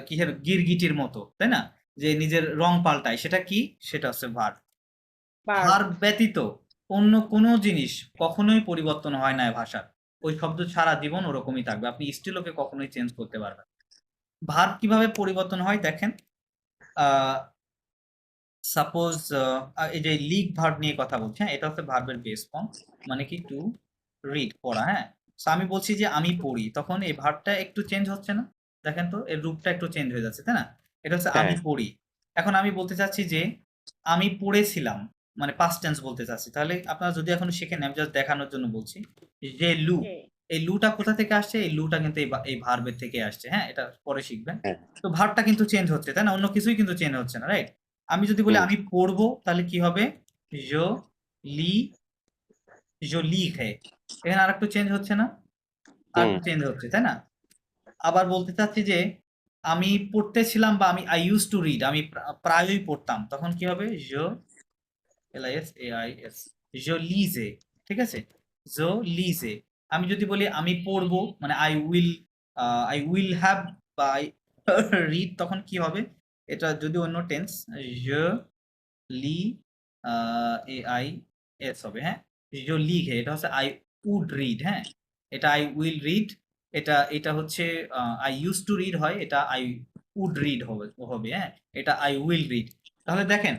কিসের গিরগিটির মতো, তাই না? যে নিজের রং পাল্টায়, সেটা কি? সেটা হচ্ছে ভার্ব। ভার্ব ব্যতীত অন্য কোনো জিনিস কখনোই পরিবর্তন হয় না ভাষার। ওই শব্দ সারা জীবন ওরকমই থাকবে, আপনি স্টিল ওকে কখনোই চেঞ্জ করতে পারবেন। ভার্ব কিভাবে পরিবর্তন হয় দেখেন, সাপোজ এই যে লিক ভার্ব নিয়ে কথা বলছি, হ্যাঁ, এটা হচ্ছে ভার্বের বেস ফর্ম, মানে কি টু রিড, পড়া। হ্যাঁ, সো আমি বলছি যে আমি পড়ি, তখন এই ভার্বটা একটু চেঞ্জ হচ্ছে না? দেখেন তো, এর রূপটা একটু চেঞ্জ হয়ে যাচ্ছে, তাই না? এটা হচ্ছে আমি পড়ি। এখন আমি বলতে চাচ্ছি যে আমি পড়েছিলাম, মানে পাস্ট টেন্স বলতে চাচ্ছি। তাহলে আপনারা যদি এখনো শিখে নেন, জাস্ট দেখানোর জন্য বলছি, যে লু, এই লুটা কোথা থেকে আসছে? এই লুটা কিন্তু এই ভার্বের থেকে আসছে, হ্যাঁ? এটা পরে শিখবেন। হ্যাঁ। তো ভার্বটা কিন্তু চেঞ্জ হচ্ছে, তাই না? অন্য কিছুই কিন্তু চেঞ্জ হচ্ছে না, রাইট? আমি যদি বলি হুম। আমি পড়বো, তাহলে কি হবে? জো লি জো লিখে। এখানে আরেকটু চেঞ্জ হচ্ছে না? আরেকটু চেঞ্জ হচ্ছে, তাই না? আবার বলতে চাচ্ছি যে আমি পড়তেছিলাম বা আই ইউজ টু রিড, আমি প্রায়ই পড়তাম, তখন কি হবে? জো LIS জো লিজে, ঠিক আছে? জো লিজে। আমি যদি বলি আমি পড়বো, মানে আই উইল হ্যাভ বা আই রিড, তখন কি হবে? এটা যদি অন্য টেন্স, জো লি AIS হবে, হ্যাঁ? জো লিখে, এটা হচ্ছে আই উড রিড, হ্যাঁ? এটা আই উইল রিড, এটা হচ্ছে আই ইউজ টু রিড হয়, এটা আই উড রিড হবে, হ্যাঁ? এটা আই উইল রিড। তাহলে দেখেন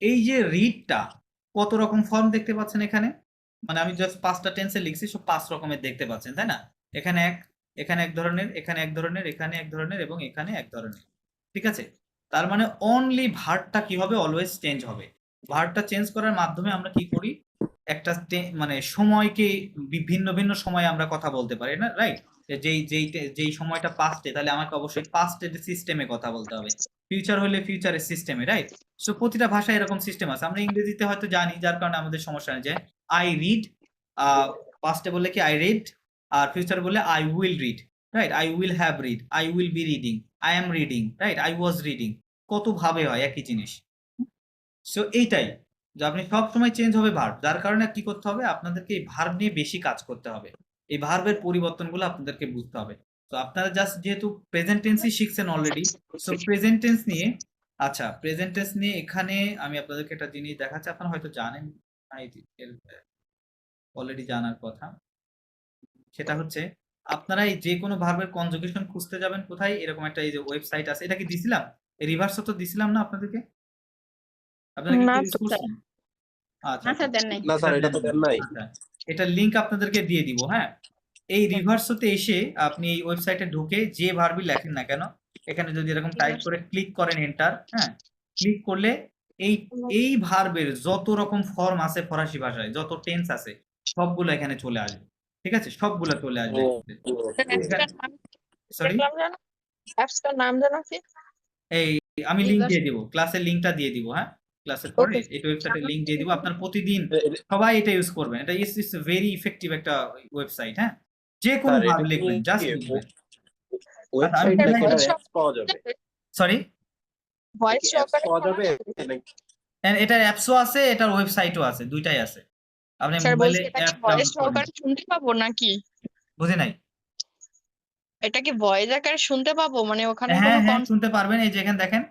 এই যে রিডটা কত রকম ফর্ম দেখতে পাচ্ছেন এখানে? মানে আমি জাস্ট 5টা টেন্সে লিখছি, সব 5 রকমের দেখতে পাচ্ছেন, তাই না? এখানে এক ধরনের, এখানে এক ধরনের, এখানে এক ধরনের এবং এখানে এক ধরনের, ঠিক আছে? তার মানে অনলি ভার্বটা কি হবে? অলওয়েজ চেঞ্জ হবে। ভার্বটা চেঞ্জ করার মাধ্যমে আমরা কি করি? একটা মানে সময়কে ভিন্ন ভিন্ন সময়ে আমরা কথা বলতে পারি, না, রাইট? যেই সময়টা পাস্টে, তাহলে আমাকে অবশ্যই পাস্টের সিস্টেমে কথা বলতে হবে। ফিউচার হলে ফিউচারের সিস্টেমে, রাইট? সো প্রতিটা ভাষায় এরকম সিস্টেম আছে। আমরা ইংরেজিতে হয়তো জানি, যার কারণে আমাদের সমস্যা নেই যে আই রিড, পাস্টে বললে কি আই রিড, আর ফিউচার বললে I will read, right? I will have read, I will be reading, I am reading, right? I was reading. কত ভাবে হয় একই জিনিস। সো এইটাই যে আপনি সব সময় চেঞ্জ হবে ভার্ব, যার কারণে কি করতে হবে? আপনাদেরকে এই ভার্ব নিয়ে বেশি কাজ করতে হবে। এই ভার্বের পরিবর্তনগুলো আপনাদেরকে বুঝতে হবে। তো আপনারা জাস্ট যেহেতু প্রেজেন্ট টেন্সই শিখছেন অলরেডি, সো প্রেজেন্ট টেন্স নিয়ে, আচ্ছা প্রেজেন্ট টেন্স নিয়ে এখানে আমি আপনাদেরকে একটা জিনিস দেখাচ্ছি, আপনারা হয়তো জানেন, অলরেডি জানার কথা। সেটা হচ্ছে আপনারা এই যে কোনো ভার্বের কনজুগেশন খুঁজতে যাবেন কোথায়? এরকম একটা এই যে ওয়েবসাইট আছে, এটা কি দিছিলাম? রিভার্সও তো দিছিলাম না আপনাদেরকে? আপনারা কি না ইউজ তো স্যার। করছেন? আচ্ছা না স্যার দেন নাই। না স্যার, এটা তো দেন নাই। আচ্ছা, এটার লিংক আপনাদেরকে দিয়ে দিব, হ্যাঁ? এই রিভার্সোতে এসে আপনি এই ওয়েবসাইটে ঢুকে যে ভার্বই লেখেন না কেন, এখানে যদি এরকম টাইপ করে ক্লিক করেন এন্টার, হ্যাঁ? ক্লিক করলে এই ভার্বের যত রকম ফর্ম আছে ফরাসি ভাষায়, যত টেন্স আছে, সবগুলো এখানে চলে আসবে, ঠিক আছে? সবগুলো চলে আসবে। সরি, অ্যাপসটার নাম জানো কি? এই আমি লিংক দিয়ে দিব, ক্লাসের লিংকটা দিয়ে দিব, হ্যাঁ? ক্লাসের পরে এই ওয়েবসাইটের লিংক দিয়ে দিব। আপনার প্রতিদিন সবাই এটা ইউজ করবেন। এটা ইজ ভেরি ইফেক্টিভ একটা ওয়েবসাইট, হ্যাঁ? যে কোনো স্যার, ভার্ব এটা লিখবেন, কি জাস্ট লিখবেন। ওয়েবসাইট আমি নাকি দেখাই- অ্যাপস পাওয়া যাবে? সরি, ভয়েস অ্যাপস পাওয়া যাবে নাকি? এটার অ্যাপসও আছে, এটার ওয়েবসাইটও আছে, দুইটাই আছে। আপনি স্যার মোবাইলে বলছি এটা কি অ্যাপ ভয়েস ডাউনলোড করেন। সহকারে শুনতে পাবো নাকি? বুঝি নাই? এটা কি ভয়েস আকারে শুনতে পাবো? মানে ওখানে হ্যাঁ কোনো হ্যাঁ, শুনতে পারবেন। এই যে এখানে দেখেন,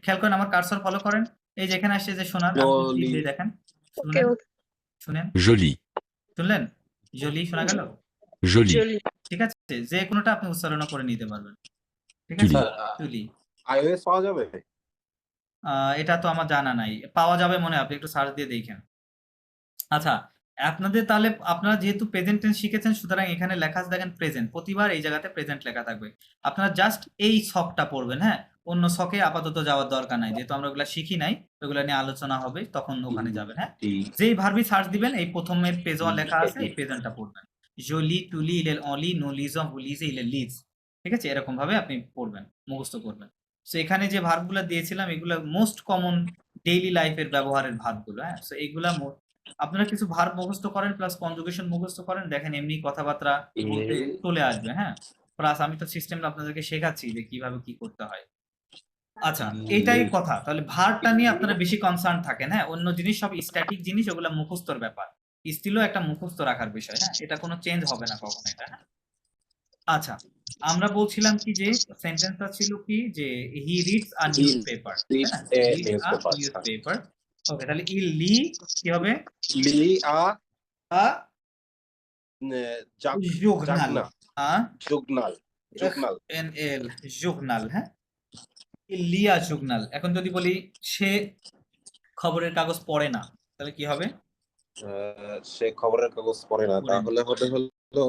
খেয়াল করেন, আমার কার্সর ফলো করেন। এই যে এখানে আসছে যে শোনার, আমি জলি। দিয়ে দেখেন, ওকে শুনেন, ওকে শুনেন, Joli, শুনলেন? জলি শোনা গেল? joli, ঠিক আছে, যে কোনোটা আপনি উচ্চারণ করে নিতে পারবেন, ঠিক আছে? তুলি। তুলি। iOS পাওয়া যাবে? এটা তো আমার জানা নাই, পাওয়া যাবে মনে হয়, আপনি একটু সার্চ দিয়ে দেখেন। আচ্ছা, আপনাদের তাহলে আপনারা যেহেতু প্রেজেন্ট টেন্স শিখেছেন, সুতরাং এখানে লেখা আছে দেখেন প্রেজেন্ট, প্রতিবার এই জায়গাতে প্রেজেন্ট লেখা থাকবে। আপনারা জাস্ট এই ছকটা পড়বেন, হ্যাঁ? অন্য ছকে আপাতত যাওয়ার দরকার নাই, যেহেতু আমরা ওগুলা শিখি নাই, ওগুলা নিয়ে আলোচনা হবে, তখন ওখানে যাবেন, হ্যাঁ? যেই ভার্বি সার্চ দিবেন, এই প্রথমের পেজও লেখা আছে, এই প্রেজেন্টটা পড়বেন। জলি, টুলি, ইলেল, অলি, নো লিজ, হুলিজে, ইলেল লিজ, ঠিক আছে? এরকম ভাবে আপনি পড়বেন, মুখস্থ করবেন। সো এখানে যে ভার্বগুলো দিয়েছিলাম, এগুলো মোস্ট কমন ডেইলি লাইফের ব্যবহারের ভার্বগুলো, হ্যাঁ? সো এইগুলা আপনারা কিছু ভার্ব মুখস্থ করেন, প্লাস কনজুগেশন মুখস্থ করেন, দেখেন এমনি কথাবার্তা বলতে চলে আসবে, হ্যাঁ? প্লাস আমি তো সিস্টেমটা আপনাদেরকে শেখাচ্ছি যে কিভাবে কি করতে হয়। আচ্ছা, এটাই কথা। তাহলে ভার্বটা নিয়ে আপনারা বেশি কনসার্ন থাকেন, হ্যাঁ? অন্য জিনিস সব স্ট্যাটিক জিনিস, ওগুলা মুখস্থর ব্যাপার। স্টিলও একটা মুখস্থ রাখার বিষয়, হ্যাঁ? এটা কোনো চেঞ্জ হবে না কখনো, এটা, হ্যাঁ? আচ্ছা, আমরা বলছিলাম কি যে সেন্টেন্সটা ছিল কি যে he reads a news paper, তাই না? রিডস আ নিউজ পেপার। ওকে, তাহলে লি কি হবে? লি আ আ জুগনাল। আ জুগনাল। জুগনাল। NL জুগনাল, হ্যাঁ? লিয়া জুগনাল। এখন যদি বলি সে খবরের কাগজ পড়ে না, তাহলে কি হবে? সে খবরের কাগজ পড়ে না, তাহলে হলো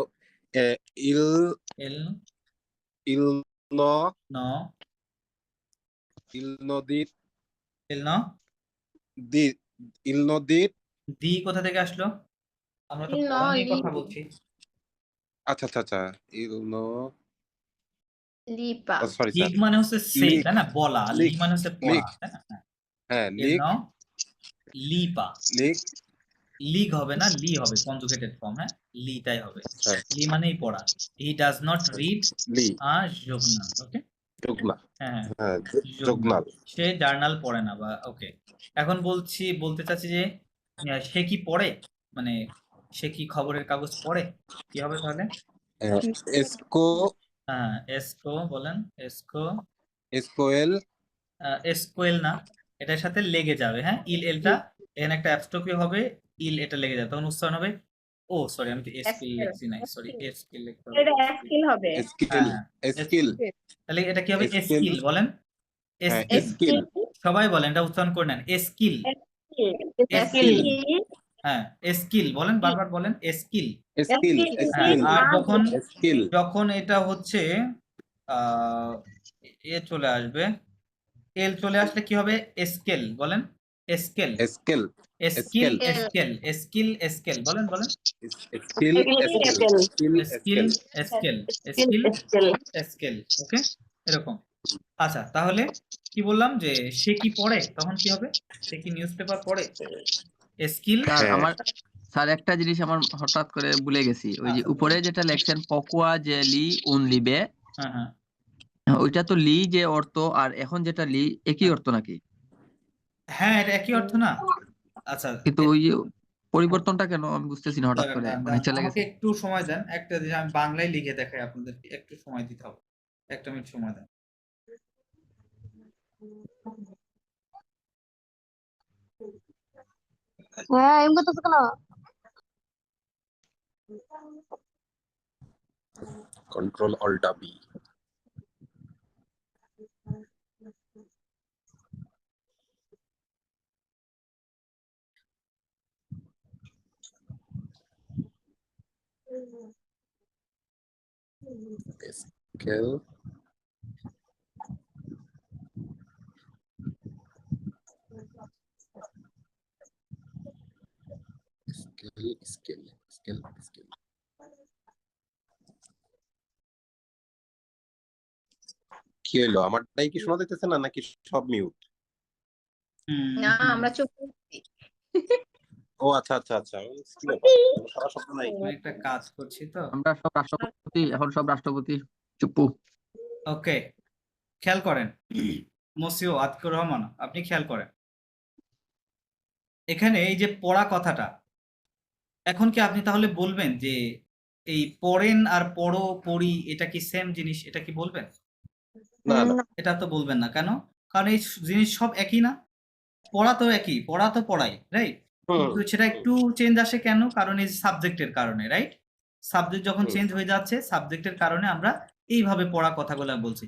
ইল এল ইল ন ন ইল নদীর এল ন দি ইল নদীর দি কোথা থেকে আসলো? আমরা তো ইল ন পড়া নিয়ে লি। কথা বলছি। আচ্ছা আচ্ছা আচ্ছা ইল নো লিপা সরি লিগ স্যার মানে হচ্ছে সে, লিক তাই না, বলা। লিগ লিক মানে হচ্ছে পড়া, লিক তাই না? হ্যাঁ। হ্যাঁ এর লিক নাও লিপা। লিক লিগ হবে না, লি হবে, কনজুগেটেড ফর্ম। হ্যাঁ, লিটাই হবে। আচ্ছা লি মানেই পড়া। হি ডাজ নট রিড লি আ journal। ওকে, জগনা হ্যাঁ হ্যাঁ journal। জগনাল সে জার্নাল পড়ে না, বা ওকে। এখন বলতে চাচ্ছি যে সে কি পড়ে, মানে সে কি খবরের কাগজ পড়ে, কি হবে তাহলে? এসকো হ্যাঁ, এসকো বলেন, এসকো। এসকোয়েল এসকোয়েল না, এটার সাথে লেগে যাবে। হ্যাঁ, ইল এলটা এখানে একটা অ্যাপস্ট্রোফি হবে, ইল এটা লেগে যাবে, তখন উচ্চারণ হবে। ও সরি, আমি তো এসকিল এসকেল লিখছি নাই, সরি, এসকিল লিখতে হবে। এটা স্কিল হবে এসকিল হ্যাঁ, এসকিল তাহলে এটা কি হবে? এসকিল এসকিল বলেন, হ্যাঁ এসকিল। এসকিল সবাই বলেন, এটা উচ্চারণ করে নেন, এসকিল। স্কিল হ্যাঁ, এসকিল বলেন, বারবার বলেন, এসকিল। এসকিল হ্যাঁ, এসকিল আর এসকিল যখন এটা হচ্ছে এ চলে আসবে, এল চলে আসলে কি হবে? স্কেল বলেন, স্কেল। এসকেল স্কিল, স্কেল স্কেল, স্কিল, স্কেল বলেন, বলেন। স্কিল স্কিল স্কিল, স্কিল স্কেল, স্কিল, স্কেল। ওকে, এরকম। আচ্ছা, তাহলে কি বললাম যে সে কি পড়ে, তখন কি হবে? সে কি নিউজ পেপার পড়ে? স্কিল। স্যার হ্যাঁ। আমার স্যার একটা জিনিস আমার হঠাৎ করে ভুলে গেছি, ওই যে আচ্ছা, উপরে যেটা লেখছেন পকুয়া যে লি উন লিবে, হ্যাঁ হ্যাঁ ওইটা তো লি যে অর্থ আর এখন যেটা লি একই অর্থ নাকি? হ্যাঁ, এটা একই অর্থ না? আচ্ছা, কিন্তু ওই যে পরিবর্তনটা কেন আমি বুঝতেছি না, হঠাৎ দাঁড়ান, করে দাঁড়ান, মানে দাঁড়ান, চলে আমাকে গেছে। একটু সময় দেন। একটা জিনিস আমি বাংলায় লিখে দেখাই আপনাদেরকে, একটু সময় দিতে হবে, 1 মিনিট সময় দেন। হ্যাঁ এম করতেছ কেন? কন্ট্রোল অল্টা বি স্কেল স্কেল স্কেল স্কেল স্কেল কি হলো আমারটাই কি শোনা যাইতেছে না নাকি সব মিউট? না আমরা চুপ করছি। ও আচ্ছা আচ্ছা আচ্ছা কি ব্যাপার? কোনো সারা শব্দ নাই। আমি একটা কাজ করছি তো। আমরা সব রাষ্ট্রপতি, এখন সব রাষ্ট্রপতি চুপ্পু। ওকে, খেয়াল করেন, মসিও আতকুর রহমান, আপনি খেয়াল করেন এখানে এই যে পড়া কথাটা, এখন কি আপনি তাহলে বলবেন যে এই পড়েন আর পড়ো, পড়ি, এটা কি সেম জিনিস, এটা কি বলবেন? না না এটা তো বলবেন না, কেন? কারণ এই জিনিস সব একই না। পড়া তো একই, পড়া তো পড়াই, রাইট? হুম কিন্তু সেটা একটু চেঞ্জ আসে কেন? কারণ এই সাবজেক্টের কারণে, রাইট? সাবজেক্ট যখন হুম। চেঞ্জ হয়ে যাচ্ছে, সাবজেক্টের কারণে আমরা এইভাবে পড়া কথাগুলো বলছি।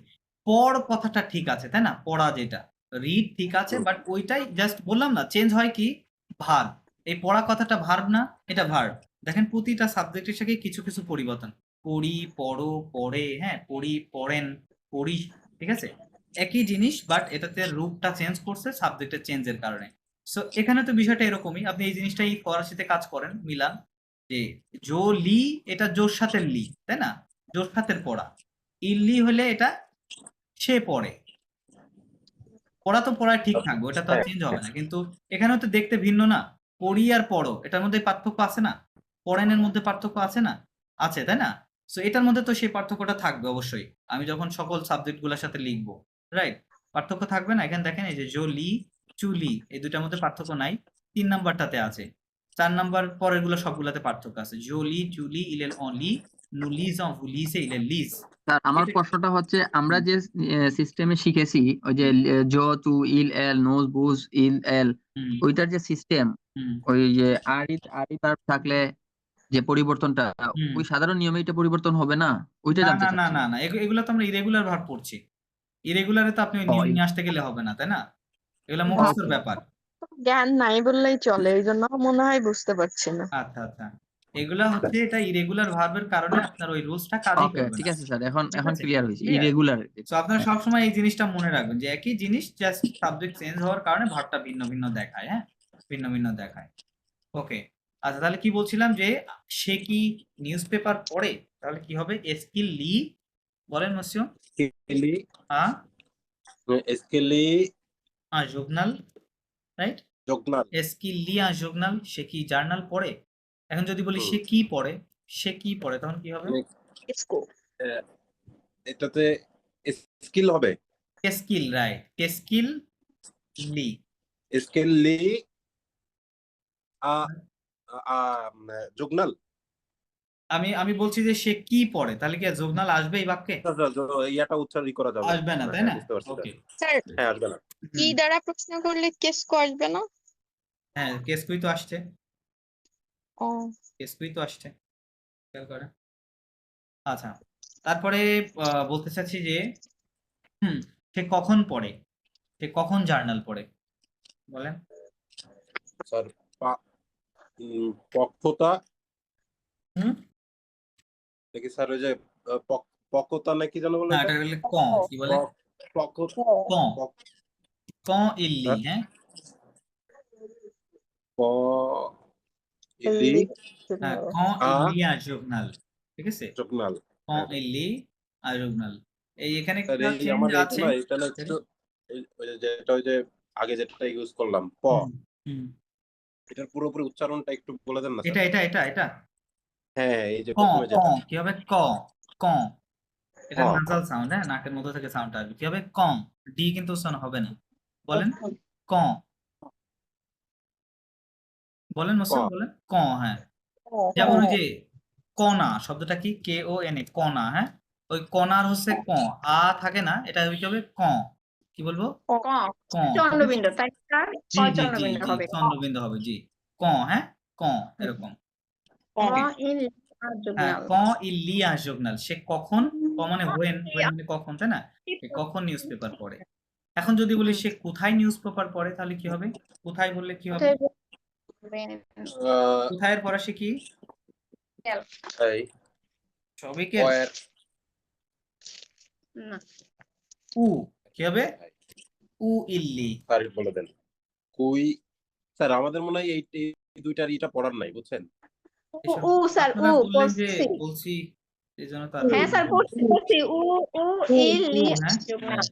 পড় কথাটা ঠিক আছে, তাই না? পড়া যেটা, রিড ঠিক আছে, হুম। বাট ওইটাই জাস্ট বললাম না, চেঞ্জ হয় কি ভার্ব। এই পড়া কথাটা ভার্ব না, এটা ভার্ব। দেখেন প্রতিটা সাবজেক্টের সাথে কিছু কিছু পরিবর্তন, পড়ি, পড়ো, পড়ে, হ্যাঁ, পড়ি, পড়েন, পড়ি, ঠিক আছে? একই জিনিস, বাট এটাতে রূপটা চেঞ্জ করছে সাবজেক্টের চেঞ্জের কারণে। সো এখানে তো বিষয়টা এরকমই, আপনি এই জিনিসটাই ফরাসিতে কাজ করেন, মিলান, যে জো লি, এটা জোর সাথে লি, তাই না? জোর সাথের পড়া। ইল্লি হলে এটা সে পড়ে। পড়া তো পড়ায় ঠিক থাকবে, ওটা তো আর চেঞ্জ হবে না। কিন্তু এখানেও তো দেখতে ভিন্ন না, পড়ি আর পড়ো, এটার মধ্যে পার্থক্য আছে না? পড়েনের মধ্যে পার্থক্য আছে না? আছে, তাই না? সো এটার মধ্যে তো সেই পার্থক্যটা থাকবে অবশ্যই, আমি যখন সকল সাবজেক্ট গুলোর সাথে লিখবো, রাইট? পার্থক্য থাকবে না? এখানে দেখেন, এই যে জো লি, চুলি, এই দুটার মধ্যে পার্থক্য নাই, 3 নাম্বারটাতে আছে। 4 নাম্বার পরের গুলো সবগুলাতে পার্থক্য আছে, জোলি, চুলি, ইলেল অনলি, নুলিজ অন ভুলিসে, ইলেল লিজ। স্যার আমার এটা- প্রশ্নটা হচ্ছে, আমরা যে সিস্টেমে শিখেছি ওই যে জো টু ইল এল নোজ বুজ ইল এল, হুম, ওইটার যে সিস্টেম, হুম, ওই যে আরি আরি ভার্ব থাকলে যে পরিবর্তনটা, হুম। ওই সাধারণ নিয়মে এটা পরিবর্তন হবে না, ওইটা না জানতে না না চাচ্ছি। না না, এগুলো তো আমরা ইরেগুলার ভার্ব পড়ছি। ইরেগুলারে তো আপনি ওই নিয়ম নিয়ে আসতে গেলে হবে না, তাই না? এগুলো মুখস্থর Okay. ব্যাপার। জ্ঞান নাই বললেই চলে, এই জন্য মনে হয় বুঝতে পারছি না। আচ্ছা আচ্ছা, এগুলা হচ্ছে, এটা ইরেগুলার ভার্বের কারণে আপনার ওই রুলসটা কাজই ওকে, করবে ঠিক না। আছে স্যার, এখন ঠিক এখন আছে, ক্লিয়ার হয়েছে, ক্লিয়ার? ইরেগুলার। তো আপনারা সবসময় এই জিনিসটা মনে রাখবেন যে একই জিনিস, জাস্ট সাবজেক্ট চেঞ্জ হওয়ার কারণে ভার্বটা ভিন্ন ভিন্ন দেখায়, হ্যাঁ, ভিন্ন ভিন্ন দেখায়। ওকে, আচ্ছা, তাহলে কি বলছিলাম যে সে কি নিউজ পেপার পড়ে? তাহলে কি হবে? এস্কিল লি, বলেন মসিও, স্কেলি আ স্কেলি জোগনাল, রাইট? জগনাল। এস্কিল লি জোগনাল, সে কি জার্নাল পড়ে? এখন যদি বলি হুম। সে কি পড়ে, সে কি পড়ে, তখন কি হবে? মানে, এটাতে স্কিল হবে। এস্কিল, রাইট, এস্কিল লি। স্কেলি জগনাল। আমি বলছি যে সে কি পড়ে, তাহলে কি জোগনাল আসবে এই বাক্যে? ইয়াটা উচ্চারণ করা যাবে আসবে না, তাই হ্যাঁ, না? বুঝতে পারছি। ওকে, স্যার হ্যাঁ, আসবে না। কি দ্বারা প্রশ্ন করলে কেসকো আসবে না? হ্যাঁ, কেসকুই তো আসছে, ও কেসকুই তো আসছে, খেয়াল করে। আচ্ছা, তারপরে বলতে চাচ্ছি যে সে কখন পড়ে, সে কখন জার্নাল পড়ে, বলেন। স্যার পক্ষতা হুম, নাকি স্যার ওই যে পক্ষতা নাকি যেন বলে না, এটা হলে ক, কি বলে? পক্ষতা ক, ক ইল্লি, হ্যাঁ, হ্যাঁ, ক ইল্লি জোগনাল, ঠিক আছে, জগনাল। ক ইল্লি জোগনাল। এই এখানে স্যার একটা এই চেঞ্জ আমাদের আছে। এটা না একটু ওই যেটা ওই যে আগে যেটা ইউজ করলাম হুম, হুম। এটার পুরোপুরি উচ্চারণটা একটু বলে দেন না এটা স্যার। এটা এটা এটা হ্যাঁ, এই যে ক, প্রথমে ক, যেটা কি হবে? ক, ক, এটা ক, নাসাল সাউন্ড, হ্যাঁ, নাকের মধ্যে থেকে সাউন্ড আসবে, কি হবে? ক, ডি কিন্তু উচ্চারণ হবে না, বলেন ক, বলেন ক। মুসলিম, বলেন ক, হ্যাঁ। যেমন ওই যে কণা শব্দটা কি? KONA, কণা, হ্যাঁ, ওই কণার হচ্ছে ক, আ থাকে না, এটা কি হবে? ক, কি বলবো? ক ক, ঠিক আছে? চন্দ্রবিন্দু, তাই স্যার? জি জি জি চন্দ্রবিন্দু জি, হবে ক। চন্দ্রবিন্দু হবে, জি, ক, হ্যাঁ, ক, এরকম। ক ইল হ্যাঁ, জগনাল। ক ইল্লি জোগনাল, সে কখন, ক মানে হোয়েন, হোয়েন মানে কখন, তাই না? সে কখন নিউজ পেপার পড়ে। এখন যদি বলি সে কোথায় নিউজ পেপার পড়ে, তাহলে কি হবে? কোথায় বললে কি হবে? কোথায় বলবেন? কোথায়ের পড়া সে কি? এই সবই কে? ওয়ার না, উ, কি হবে? উ ইল্লি। স্যার বলে দেন। কুই স্যার আমাদের মনে হয় এই দুইটার এটা পড়ার নাই বুঝছেন। উ স্যার, আপনারা উ বললেন যে পড়ছি। বলছি, এই জন্য তার হ্যাঁ স্যার, পড়ছি উ উ ইল উ, লি হ্যাঁ, জগনাল।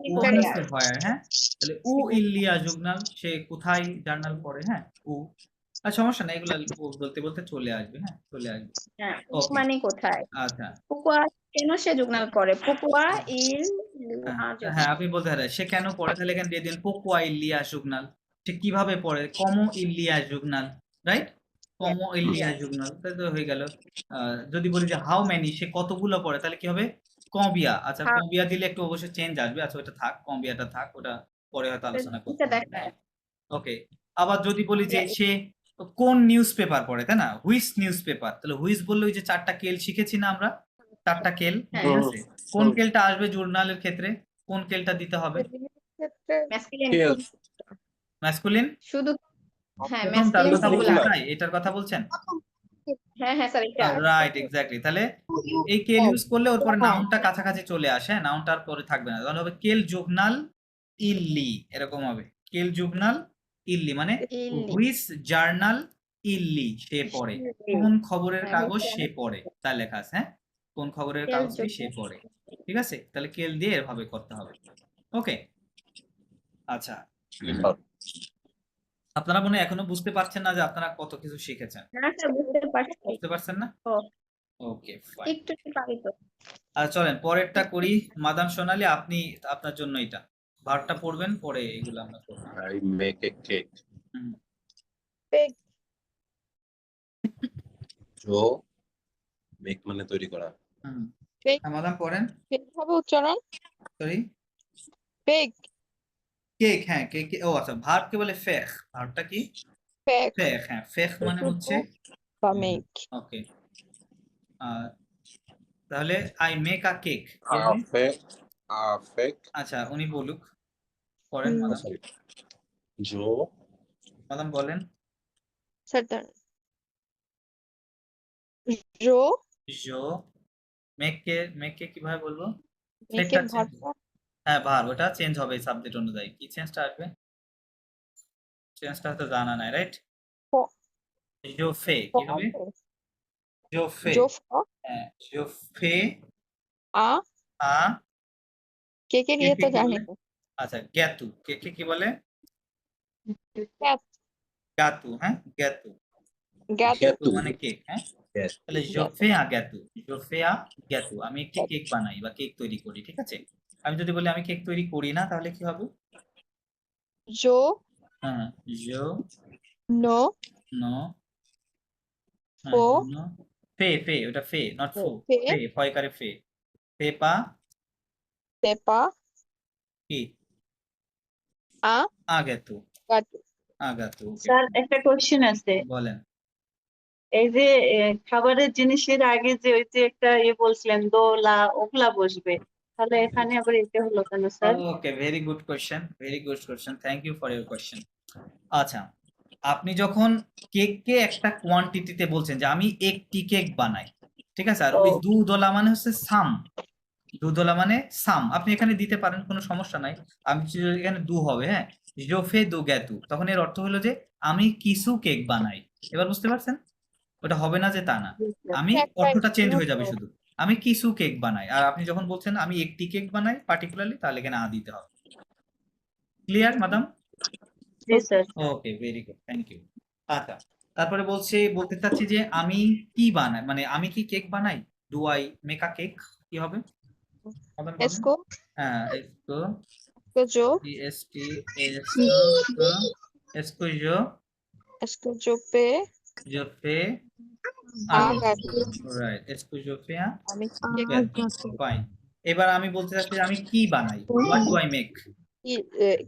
উ মানে হচ্ছে হোয়ার, হ্যাঁ, তাহলে উ ইল্লিয়া জুগনাল, সে কোথায় জার্নাল পড়ে, হ্যাঁ, উ। আর সমস্যা নাই, এগুলা বলতে বলতে চলে আসবে, হ্যাঁ, চলে আসবে। হ্যাঁ, উ ওকে, মানে কোথায়? আচ্ছা, পুকুয়া কেন সে জগনাল করে? পুকুয়া ইল হ্যাঁ জগনাল। হ্যাঁ, আপনি বলতে পারেন সে কেন পড়ে, তাহলে এখানে দিয়ে দিন পোকুয়া ইল্লিয়া জুগনাল, সে কিভাবে পড়ে? কমো ইল্লিয়া জুগনাল, রাইট, কমো ইল্লিয়া জুগনাল, তাই তো হয়ে গেল। যদি বলি যে হাউ মেনি, সে কতগুলো পড়ে, তাহলে কি হবে? কবিয়া। আচ্ছা, হ্যাঁ, কবিয়া দিলে একটু অবশ্যই চেঞ্জ আসবে, আচ্ছা ওটা থাক, কবিয়াটা থাক, ওটা পরে হয়তো আলোচনা করতে এটা হবে। দেখায়। ওকে, আবার যদি বলি যে সে কোন নিউজ পেপার পড়ে, তাই না, হুইচ নিউজ পেপার, তাহলে হুইচ বললে ওই যে 4টা কেল শিখেছি না আমরা, 4টা কেল, হ্যাঁ। ঠিক আছে, কোন কেলটা আসবে জুর্নালের ক্ষেত্রে, কোন কেলটা দিতে হবে? ম্যাসকুলিন কেল ম্যাসকুলিন, শুধু, হ্যাঁ প্রথমটার ম্যাসকুলিন কথা বলছেন, সিঙ্গুলার। তাই এটার কথা বলছেন? হ্যাঁ হ্যাঁ স্যার, এটা রাইট, এক্স্যাক্টলি, তাহলে এই কেল ইউজ করলে ওর পরে নাউনটা কাছাকাছি চলে আসে, হ্যাঁ, নাউনটার পরে থাকবে না, তাহলে হবে কেল জুগনাল ইল্লি, এরকম হবে, কেল জুগনাল ইল্লি, মানে ইল্লি। হুইচ জার্নাল ইল্লি সে পড়ে, কোন খবরের কাগজ সে পড়ে, তা লেখা আছে, হ্যাঁ, কোন খবরের কেল কাগজটি সে জুগনাল। পড়ে, ঠিক আছে, তাহলে কেল দিয়ে এভাবে করতে হবে। ওকে, আচ্ছা, আপনারা মনে হয় এখনো বুঝতে পারছেন না যে আপনারা কত কিছু শিখেছেন, হ্যাঁ স্যার, বুঝতে পারছি। বুঝতে পারছেন না? ও, ওকে, ফাইন। একটু একটু পারি তো। আর চলেন পরেরটা করি, মাদাম সোনালী, আপনি আপনার জন্য এটা ভার্বটা পড়বেন, পরে এগুলো আমরা করব। I make a cake. Hmm, জো মেক মানে তৈরি করা। Hmm, Fake. মাদাম পড়েন। কিভাবে উচ্চারণ? সরি, ফেক কেক, হ্যাঁ, কেক, ও আচ্ছা, ভার্ব কে বলে ফেখ, ভার্বটা কি? ফেক ফেখ, হ্যাঁ, ফেখ মানে হচ্ছে, বা মেক। ওকে, তাহলে I make a cake, fake আচ্ছা উনি বলুক, পড়েন মাদাম, জো মাদাম বলেন। Certain. জো জো, মেক কে কিভাবে বলবো? মেকের ফেকটা ভার্ব হ্যাঁ, ভার্ব, ওটা চেঞ্জ হবে সাবজেক্ট অনুযায়ী, কি চেঞ্জটা আসবে? চেঞ্জটা তো জানা নাই, রাইট? ফ- জো ফে কি হবে? জোফে Joffa. হ্যাঁ জোফে A. আ কে কে ये কে तो কি জানি বলে আচ্ছা গ্যাতু কে কে কি বলে Cat. গাতু হ্যাঁ গ্যাতু Gato. গ্যাতু মানে কেক হ্যাঁ Yes. তাহলে Gato. জোফেয়া গ্যাতু জোফেয়া গ্যাতু আমি একটি কেক বানাই বা কেক তৈরি করি ঠিক আছে আমি যদি বলি আমি কেক তৈরি করি না তাহলে কি হবে Jo. হ্যাঁ জো No. নো হ্যাঁ Fo. নো ফে ফে ওটা ফে নট ফো Fe. ফে ফয়কারে ফে ফে পা Tepa. কি A. আগেতু Gato. আগাতু স্যার একটা কোশ্চেন আছে বলেন এই যে খাবারের জিনিসের আগে যে ওই যে একটা বলছিলেন দোলা ওগুলা বসবে তাহলে এখানে আবার এটা হলো কেন sir okay very good question thank you for your question আচ্ছা আপনি যখন কেককে একটা কোয়ান্টিটিতে বলছেন যে আমি একটি কেক বানাই ঠিক আছে আর ওই ও। দুধওয়ালা মানে হচ্ছে সাম দুধওয়ালা মানে সাম আপনি এখানে দিতে পারেন কোনো সমস্যা নাই আমি এখানে দু হবে হ্যাঁ জোফে দু গ্যাতু তখন এর অর্থ হলো যে আমি কিছু কেক বানাই এবার বুঝতে পারছেন ওটা হবে না যে তা না আমি একটা অর্থটা চেঞ্জ হয়ে একটু যাবে শুধু আমি কিছু কেক বানাই আর আপনি যখন বলছেন আমি একটি কেক বানাই পার্টিকুলারলি তাহলে এখানে দিতে হবে ক্লিয়ার মাদাম জি sir okay very good thank you আচ্ছা তারপরে বলতে চাচ্ছি যে আমি কি বানাই মানে আমি কি কেক বানাই do I make a cake কি হবে মাদাম বলেন। Esco. হ্যাঁ esto Esco yo. est esto esto Esco yo pe. yo fais A. আগে Gato. Right esto yo fais আমি ফাইন এবার আমি বলতে চাচ্ছি যে আমি কি বানাই what do I make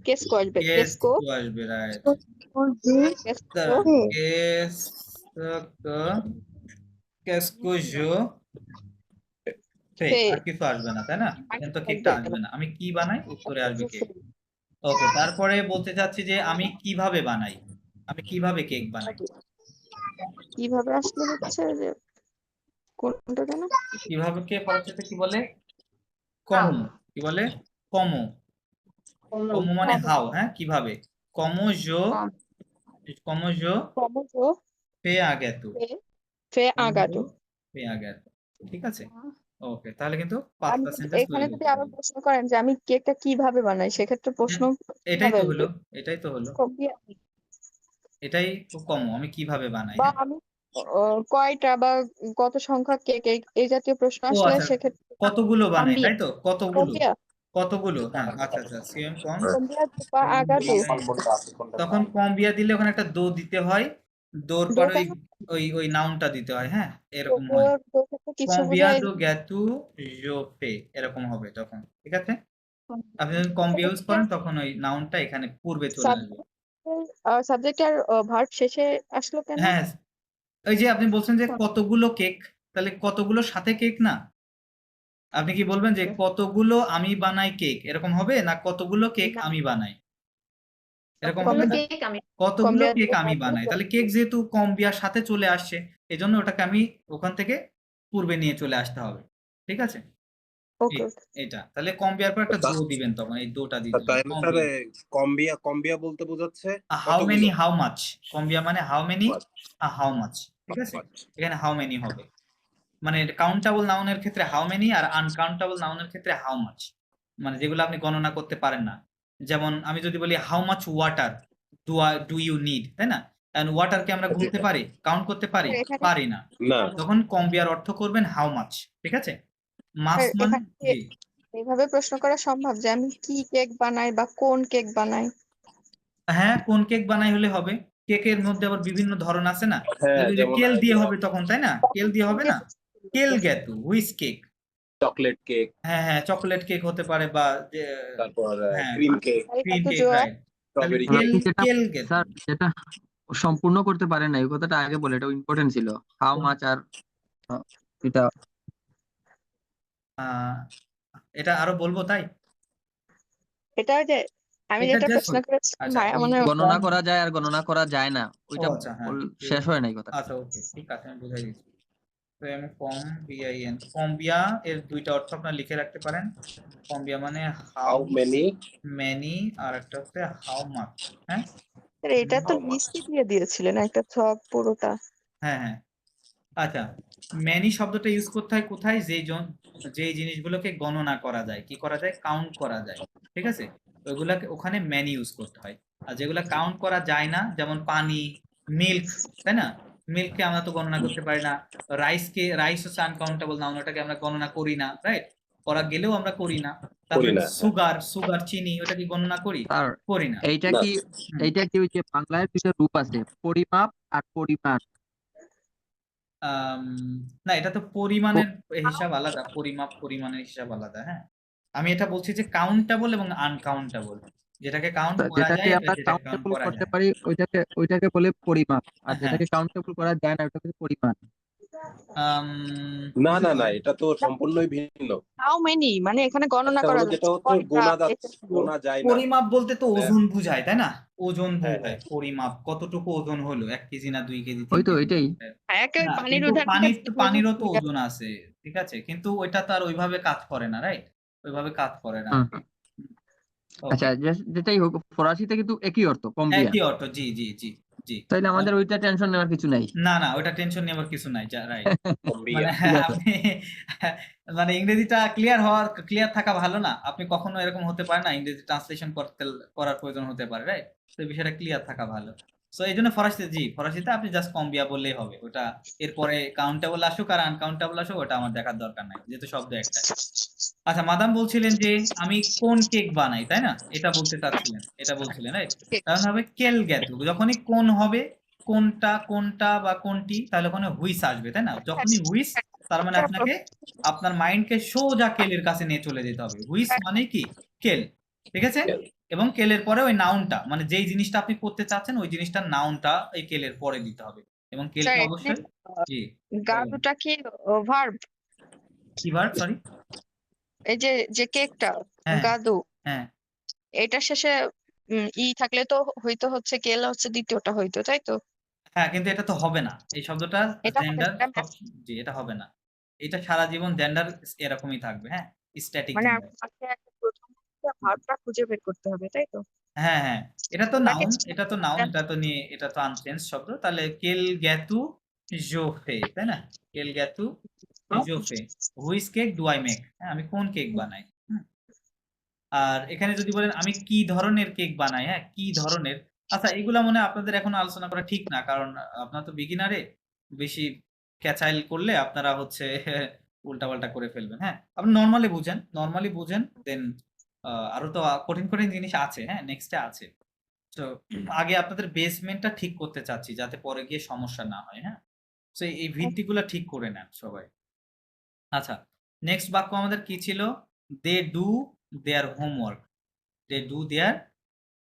Quesco আসবে কেস Quesco. আসবে রাইট Quesco. কেসকো জো ফে ফে। আর কিছু আসবে না তাই না এখানে তো কেকটা আসবে না আমি কি বানাই উত্তরে আসবে কেক ওকে তারপরে বলতে চাচ্ছি যে আমি কিভাবে বানাই আমি কিভাবে কেক বানাই কিভাবে আসলে হচ্ছে যে কোনটা জানো কিভাবে কে ফরাসিতে কি বলে কমো কি বলে কমো কমো মানে হাউ হ্যাঁ কিভাবে কমো জো Como yo ফে আগেতু fe agato. ফে আগেতু ঠিক আছে ওকে তাহলে কিন্তু আমি পাঁচটা যদি সেন্টেন্স এখানে তৈরি যদি করতে আবার হবে প্রশ্ন করেন যে আমি কেকটা কিভাবে বানাই সেক্ষেত্রে প্রশ্ন এটাই তো কিভাবে হলো আসবে? এটাই তো হলো কম্পিয়া- এটাই তো কমো আমি কিভাবে বানাই বা হ্যাঁ? আমি কয়টা বা কত সংখ্যক কেক এই জাতীয় প্রশ্ন ও আসলে আচ্ছা সেক্ষেত্রে কতগুলো বানাই কম্বিয়া তাই তো কতগুলো কম্বিয়া কতগুলো হ্যাঁ আচ্ছা আচ্ছা সিএম কম কম্বিয়া বা আগাতো কোনটা আছে কোনটা তখন কম বিয়া দিলে ওখানে একটা দো দিতে হয় দোর দো পরে কেন? ওই নাউনটা দিতে হয় হ্যাঁ এরকম হয় কিছু কম্বিয়া বোঝায় দো গ্যাতু জোফে এরকম হবে তখন ঠিক আছে আপনি যখন কম্বিয়া ইউজ করেন তখন ওই নাউনটা এখানে পূর্বে চলে আসবে সাবজেক্ট আর ভার্ব শেষে আসলো কেন হ্যাঁ ওই যে আপনি বলছেন যে কতগুলো কেক তাহলে কতগুলো সাথে কেক না আপনি কি বলবেন যে কতগুলো আমি বানাই কেক এরকম হবে না কতগুলো কেক আমি বানাই এরকম হবে না কেক আমি কতগুলো কম্বিয়া কেক দিয়ে আমি তারপরে বানাই তাহলে কেক যেহেতু কম বিয়ার সাথে চলে আসছে এজন্য ওটাকে আমি ওখান থেকে পূর্বে নিয়ে চলে আসতে হবে ঠিক আছে ওকে এটা তাহলে কম বিয়ার পর একটা দো দিবেন তখন এই দোটা দিতে তাই না স্যার কম্বিয়া কম্বিয়া বলতে বোঝাচ্ছে হাউ কতগুলো? মেনি হাউ মাচ কম্বিয়া মানে হাউ মেনি হাউ মাচ ঠিক আছে আচ্ছা। এখানে হাউ মেনি হবে মানে কাউন্টেবল নাউনের ক্ষেত্রে হাউ মেনি আর আনকাউন্টেবল নাউনের ক্ষেত্রে হাউ মাচ মানে যেগুলো আপনি গণনা করতে পারেন না যেমন আমি যদি বলি how much water do you need তাই না এন্ড ওয়াটারকে আমরা গুনতে পারি কাউন্ট করতে পারি এখানে- পারি না না তখন কম্বিয়ার অর্থ করবেন হাউ মাচ ঠিক আছে মাস স্যার, মানে এখানে জি এইভাবে প্রশ্ন করা সম্ভব যে আমি কি কেক বানাই বা কোন কেক বানাই হ্যাঁ কোন কেক বানাই হলে হবে কেকের মধ্যে আবার বিভিন্ন ধরন আছে না হ্যাঁ তাহলে ওই যে যেমন কেল দিয়ে হবে তখন তাই না কেল দিয়ে হবে না কেল গ্যাতু হুইস কেক চকলেট কেক হ্যাঁ হ্যাঁ চকলেট কেক হতে পারে বা তারপর হ্যাঁ ক্রিম কেক ক্রিম তো কেক জোয়া, রাইট তাহলে স্ট্রবেরি কেল কেক যেটা কেল গ্যাতু স্যার যেটা সম্পূর্ণ করতে পারেন না এই কথাটা আগে বলে এটা ইম্পর্টেন্ট ছিল হাউ মাচ আর এটা এটা আরো বলবো তাই এটা ওই যে আমি এটা যেটা just প্রশ্ন করেছি আচ্ছা, ভাই ওই মানে গণনা করা যায় আর গণনা করা যায় না ওইটা আচ্ছা, হ্যাঁ, শেষ হয় নাই কথা আচ্ছা ওকে ঠিক আছে আমি বুঝাই দিচ্ছি তো আমি বিআইএন কম্বিয়া এর দুইটা অর্থ আপনারা লিখে রাখতে পারেন কম্বিয়া মানে হাউ মেনি মেনি আর একটা হচ্ছে হাউ মাচ হ্যাঁ স্যার, এটা তো লিস্টে দিয়ে দিয়েছিলেন একটা ছক পুরোটা হ্যাঁ হ্যাঁ আচ্ছা, ম্যানি শব্দটা ইউজ করতে হয় কোথায়? যেই জিনিসগুলোকে গণনা করা যায়, কি করা যায়, কাউন্ট করা যায়, ঠিক আছে, ওইগুলাকে ওখানে ম্যানি ইউজ করতে হয়। আর যেগুলা কাউন্ট করা যায় না, যেমন পানি, মিল্ক, তাই না, মিল্ককে আমরা তো গণনা করতে পারি না। রাইস হচ্ছে আনকাউন্টেবল নাউন, ওটাকে আমরা গণনা করি না, রাইট, করা গেলেও আমরা করি না। তারপরে করি না, হ্যাঁ। সুগার চিনি, ওটা কি গণনা করি? আর করি না। এইটা না। কি এইটা কি ওই যে বাংলায় দুইটা রূপ আছে, পরিমাপ আর পরিমাণ? না, এটা তো পরিমাণের হিসাব আলাদা, পরিমাণের হিসাব আলাদা। হ্যাঁ, আমি এটা বলছি যে কাউন্টেবল এবং আনকাউন্টেবল, যেটাকে কাউন্ট করা যেটাকে যায় আমরা যেটাকে কাউন্ট কাউন্টেবল করা করতে যায়। পারি ওইটাকে বলে পরিমাপ, আর হ্যাঁ। যেটাকে কাউন্টেবল করা যায় না ওটাকে পরিমাণ। না না না, এটা তো সম্পূর্ণই ভিন্ন। হাউ মেনি মানে এখানে গণনা একটা করা হলো যেটা যাচ্ছে হচ্ছে গোনা যায় না। পরিমাপ বলতে তো হ্যাঁ। ওজন বুঝায়, তাই না, ওজন হ্যাঁ, বোঝায় পরিমাপ, কতটুকু ওজন হলো, 1 কেজি না 2 কেজি, 3 ওই তো কেজি। এটাই। একে না, পানির কিন্তু উদাহরণটা পানিরও তো ওজন আছে, ঠিক আছে, কিন্তু ওইটা তো আর ওইভাবে কাজ করে না, রাইট, ওইভাবে কাজ করে না আর কি। Okay. আচ্ছা, যেটাই হোক, ফরাসিতে কিন্তু একই অর্থ, কম্বিয়া। একই অর্থ, জি জি জি জি। তাইলে আমাদের ওইটা টেনশন নেওয়ার কিছু নাই। না না, ওটা টেনশন নেওয়ার কিছু নাই, রাইট। কম্বিয়া। মানে ঠিক আছে। আপনি মানে ইংরেজিটা ক্লিয়ার থাকা ভালো না, আপনি কখনো এরকম হতে পারে না, ইংরেজি ট্রান্সলেশন করার প্রয়োজন হতে পারে, রাইট, তো এই বিষয়টা ক্লিয়ার থাকা ভালো। সো এই জন্য ফরাসিতে আপনি জাস্ট কম্বিয়া বললেই হবে, ওটা এরপরে কাউন্টেবল আসুক আর আনকাউন্টেবল আসুক ওটা আমার দেখার দরকার নাই, যেহেতু শব্দ একটাই। আচ্ছা, মাদাম বলছিলেন যে আমি কোন কেক বানাই, তাই না, এটা বলতে চাচ্ছিলেন, এটা বলছিলেন, রাইট, তাহলে হবে কেল গ্যাতু, যখনই কোন হবে, কোনটা বা কোনটি, তাহলে ওখানে হুইস আসবে, তাই না, যখনই হুইস, তার মানে আপনাকে আপনার মাইন্ডকে সোজা কেলের কাছে নিয়ে চলে যেতে হবে। হুইস মানে কি, কেল, ঠিক আছে, কেল। এবং কেলের পরে ওই নাউনটা, মানে যেই জিনিসটা আপনি করতে চাচ্ছেন ওই জিনিসটার নাউনটা এই কেলের পরে দিতে হবে, এবং কেলটা অবশ্যই জি গাদুটা কি ভার্ব? কি ভার্ব, সরি, এই যে কেকটা হ্যাঁ গাদু, হ্যাঁ এটা শেষে ই থাকলে তো হইতো হচ্ছে কেল হচ্ছে দ্বিতীয়টা হইতো, তাই তো? হ্যাঁ, কিন্তু এটা তো হবে না, এই শব্দটা এটা হবে জেন্ডার, না, এটা জি এটা হবে না, এটা সারা জীবন জেন্ডার এরকমই থাকবে, হ্যাঁ, স্ট্যাটিক মানে জেন্ডার। আমাকে একটা প্রথম ভার্বটা খুঁজে বের করতে হবে, তাই তো? হ্যাঁ হ্যাঁ, এটা তো নাকি নাউন, এটা তো আনচেঞ্জ শব্দ, তাহলে কেল গ্যাতু জোফে, তাই না, কেল গ্যাতু জোফে, which cake do I make, হ্যাঁ, আমি কোন কেক বানাই। আর এখানে যদি বলেন আমি কি ধরনের কেক বানাই, হ্যাঁ, কি ধরনের, আচ্ছা এগুলা মনে হয় আপনাদের এখন আলোচনা করা ঠিক না, কারণ আপনারা তো বিগিনারে, বেশি ক্যাচাইল করলে আপনারা হচ্ছে উল্টাপাল্টা করে ফেলবেন। হ্যাঁ, আপনি নরমালি বুঝেন, দেন আরো তো কঠিন কঠিন জিনিস আছে, হ্যাঁ, নেক্সটে আছে। তো আগে আপনাদের বেসমেন্টটা ঠিক করতে চাচ্ছি, যাতে পরে গিয়ে সমস্যা না হয়। হ্যাঁ, তো এই ভিত্তিগুলো ঠিক করে নেন সবাই। আচ্ছা, নেক্সট বাক্য আমাদের কি ছিল, they do their homework, they do their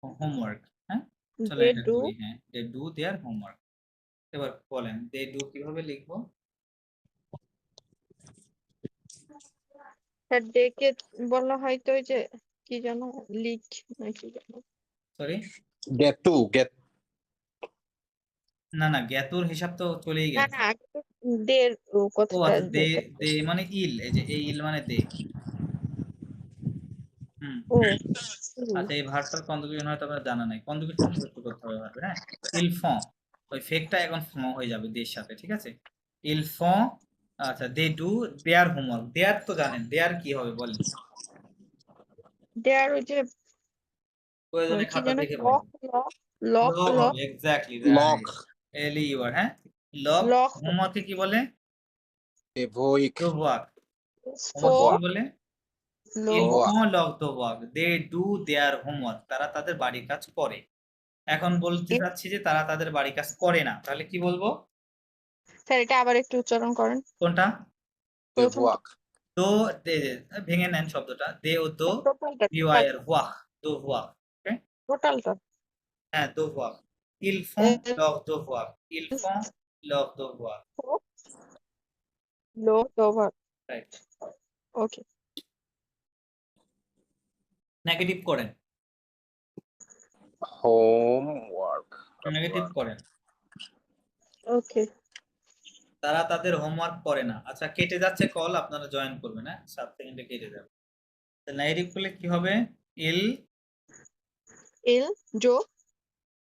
homework, হ্যাঁ, চলো They এটা do করি, হ্যাঁ, দে ডু দেয়ার হোমওয়ার্ক। এবার বলেন দে ডু কিভাবে লিখবো? ডেকে বলা হয় তো ওই যে কি জানো লিক নাকি জানো, সরি, গেট না জ্ঞাতুর হিসাব তো চলেই না গেছে। না আগে তো দের ও কথাটা আচ্ছা, দে যেটা দে মানে ইল, এই যে এই ইল মানে দে। হুম, ও আচ্ছা, এই ভার্বটার কনজুগেশন হয়তো আপনার জানা নাই, কনজুগেশন করতে হবে ভার্বে, হ্যাঁ, ইল ফন, ওই ফেকটা এখন ফ হয়ে যাবে দের সাথে, ঠিক আছে, ইল ফন। আচ্ছা, দে ডু দেয়ার হোমওয়ার্ক, দেয়ার তো জানেন, দেয়ার কি হবে বলেন, দেয়ার ওই যে প্রয়োজনে কি খাতা জানো দেখে লক বলেন। লক লক লক হবে, এক্স্যাক্টলি, লক এলি ইউ আর, হ্যাঁ, লক। লক হোমওয়ার্ককে কি বলে, এভোইক দেওয়ার্ক, ফো হোমওয়ার্ক কি বলে, লো ইল ফন লক দেওয়ার্ক, দে ডু দেয়ার হোমওয়ার্ক, তারা তাদের বাড়ির কাজ করে। এখন বলতে চাচ্ছি যে তারা তাদের বাড়ির কাজ করে না, তাহলে কি বলবো, স্যার এটা আবার একটু উচ্চারণ করেন কোনটা, প্রথম দেভোয়াক দো, দে, ভেঙে নেন শব্দটা, দে ও দো, টোটালটা ভিওয়ার ওয়াক, দো ওয়াক, ওকে, টোটালটা হ্যাঁ, দো ওয়াক, ইল ফন লক দো ওয়াক, ইল ফন লক দো ওয়াক, লো ওভার রাইট, ওকে নেগেটিভ করেন, হোমওয়ার্ক নেগেটিভ করেন, ওকে তারা তাদের হোমওয়ার্ক করে না। আচ্ছা, কেটে যাচ্ছে কল, আপনারা জয়েন করবেন, হ্যাঁ, 7 সেকেন্ডে কেটে যাবে। নেগেটিভ করলে কি হবে, ইল ইল জো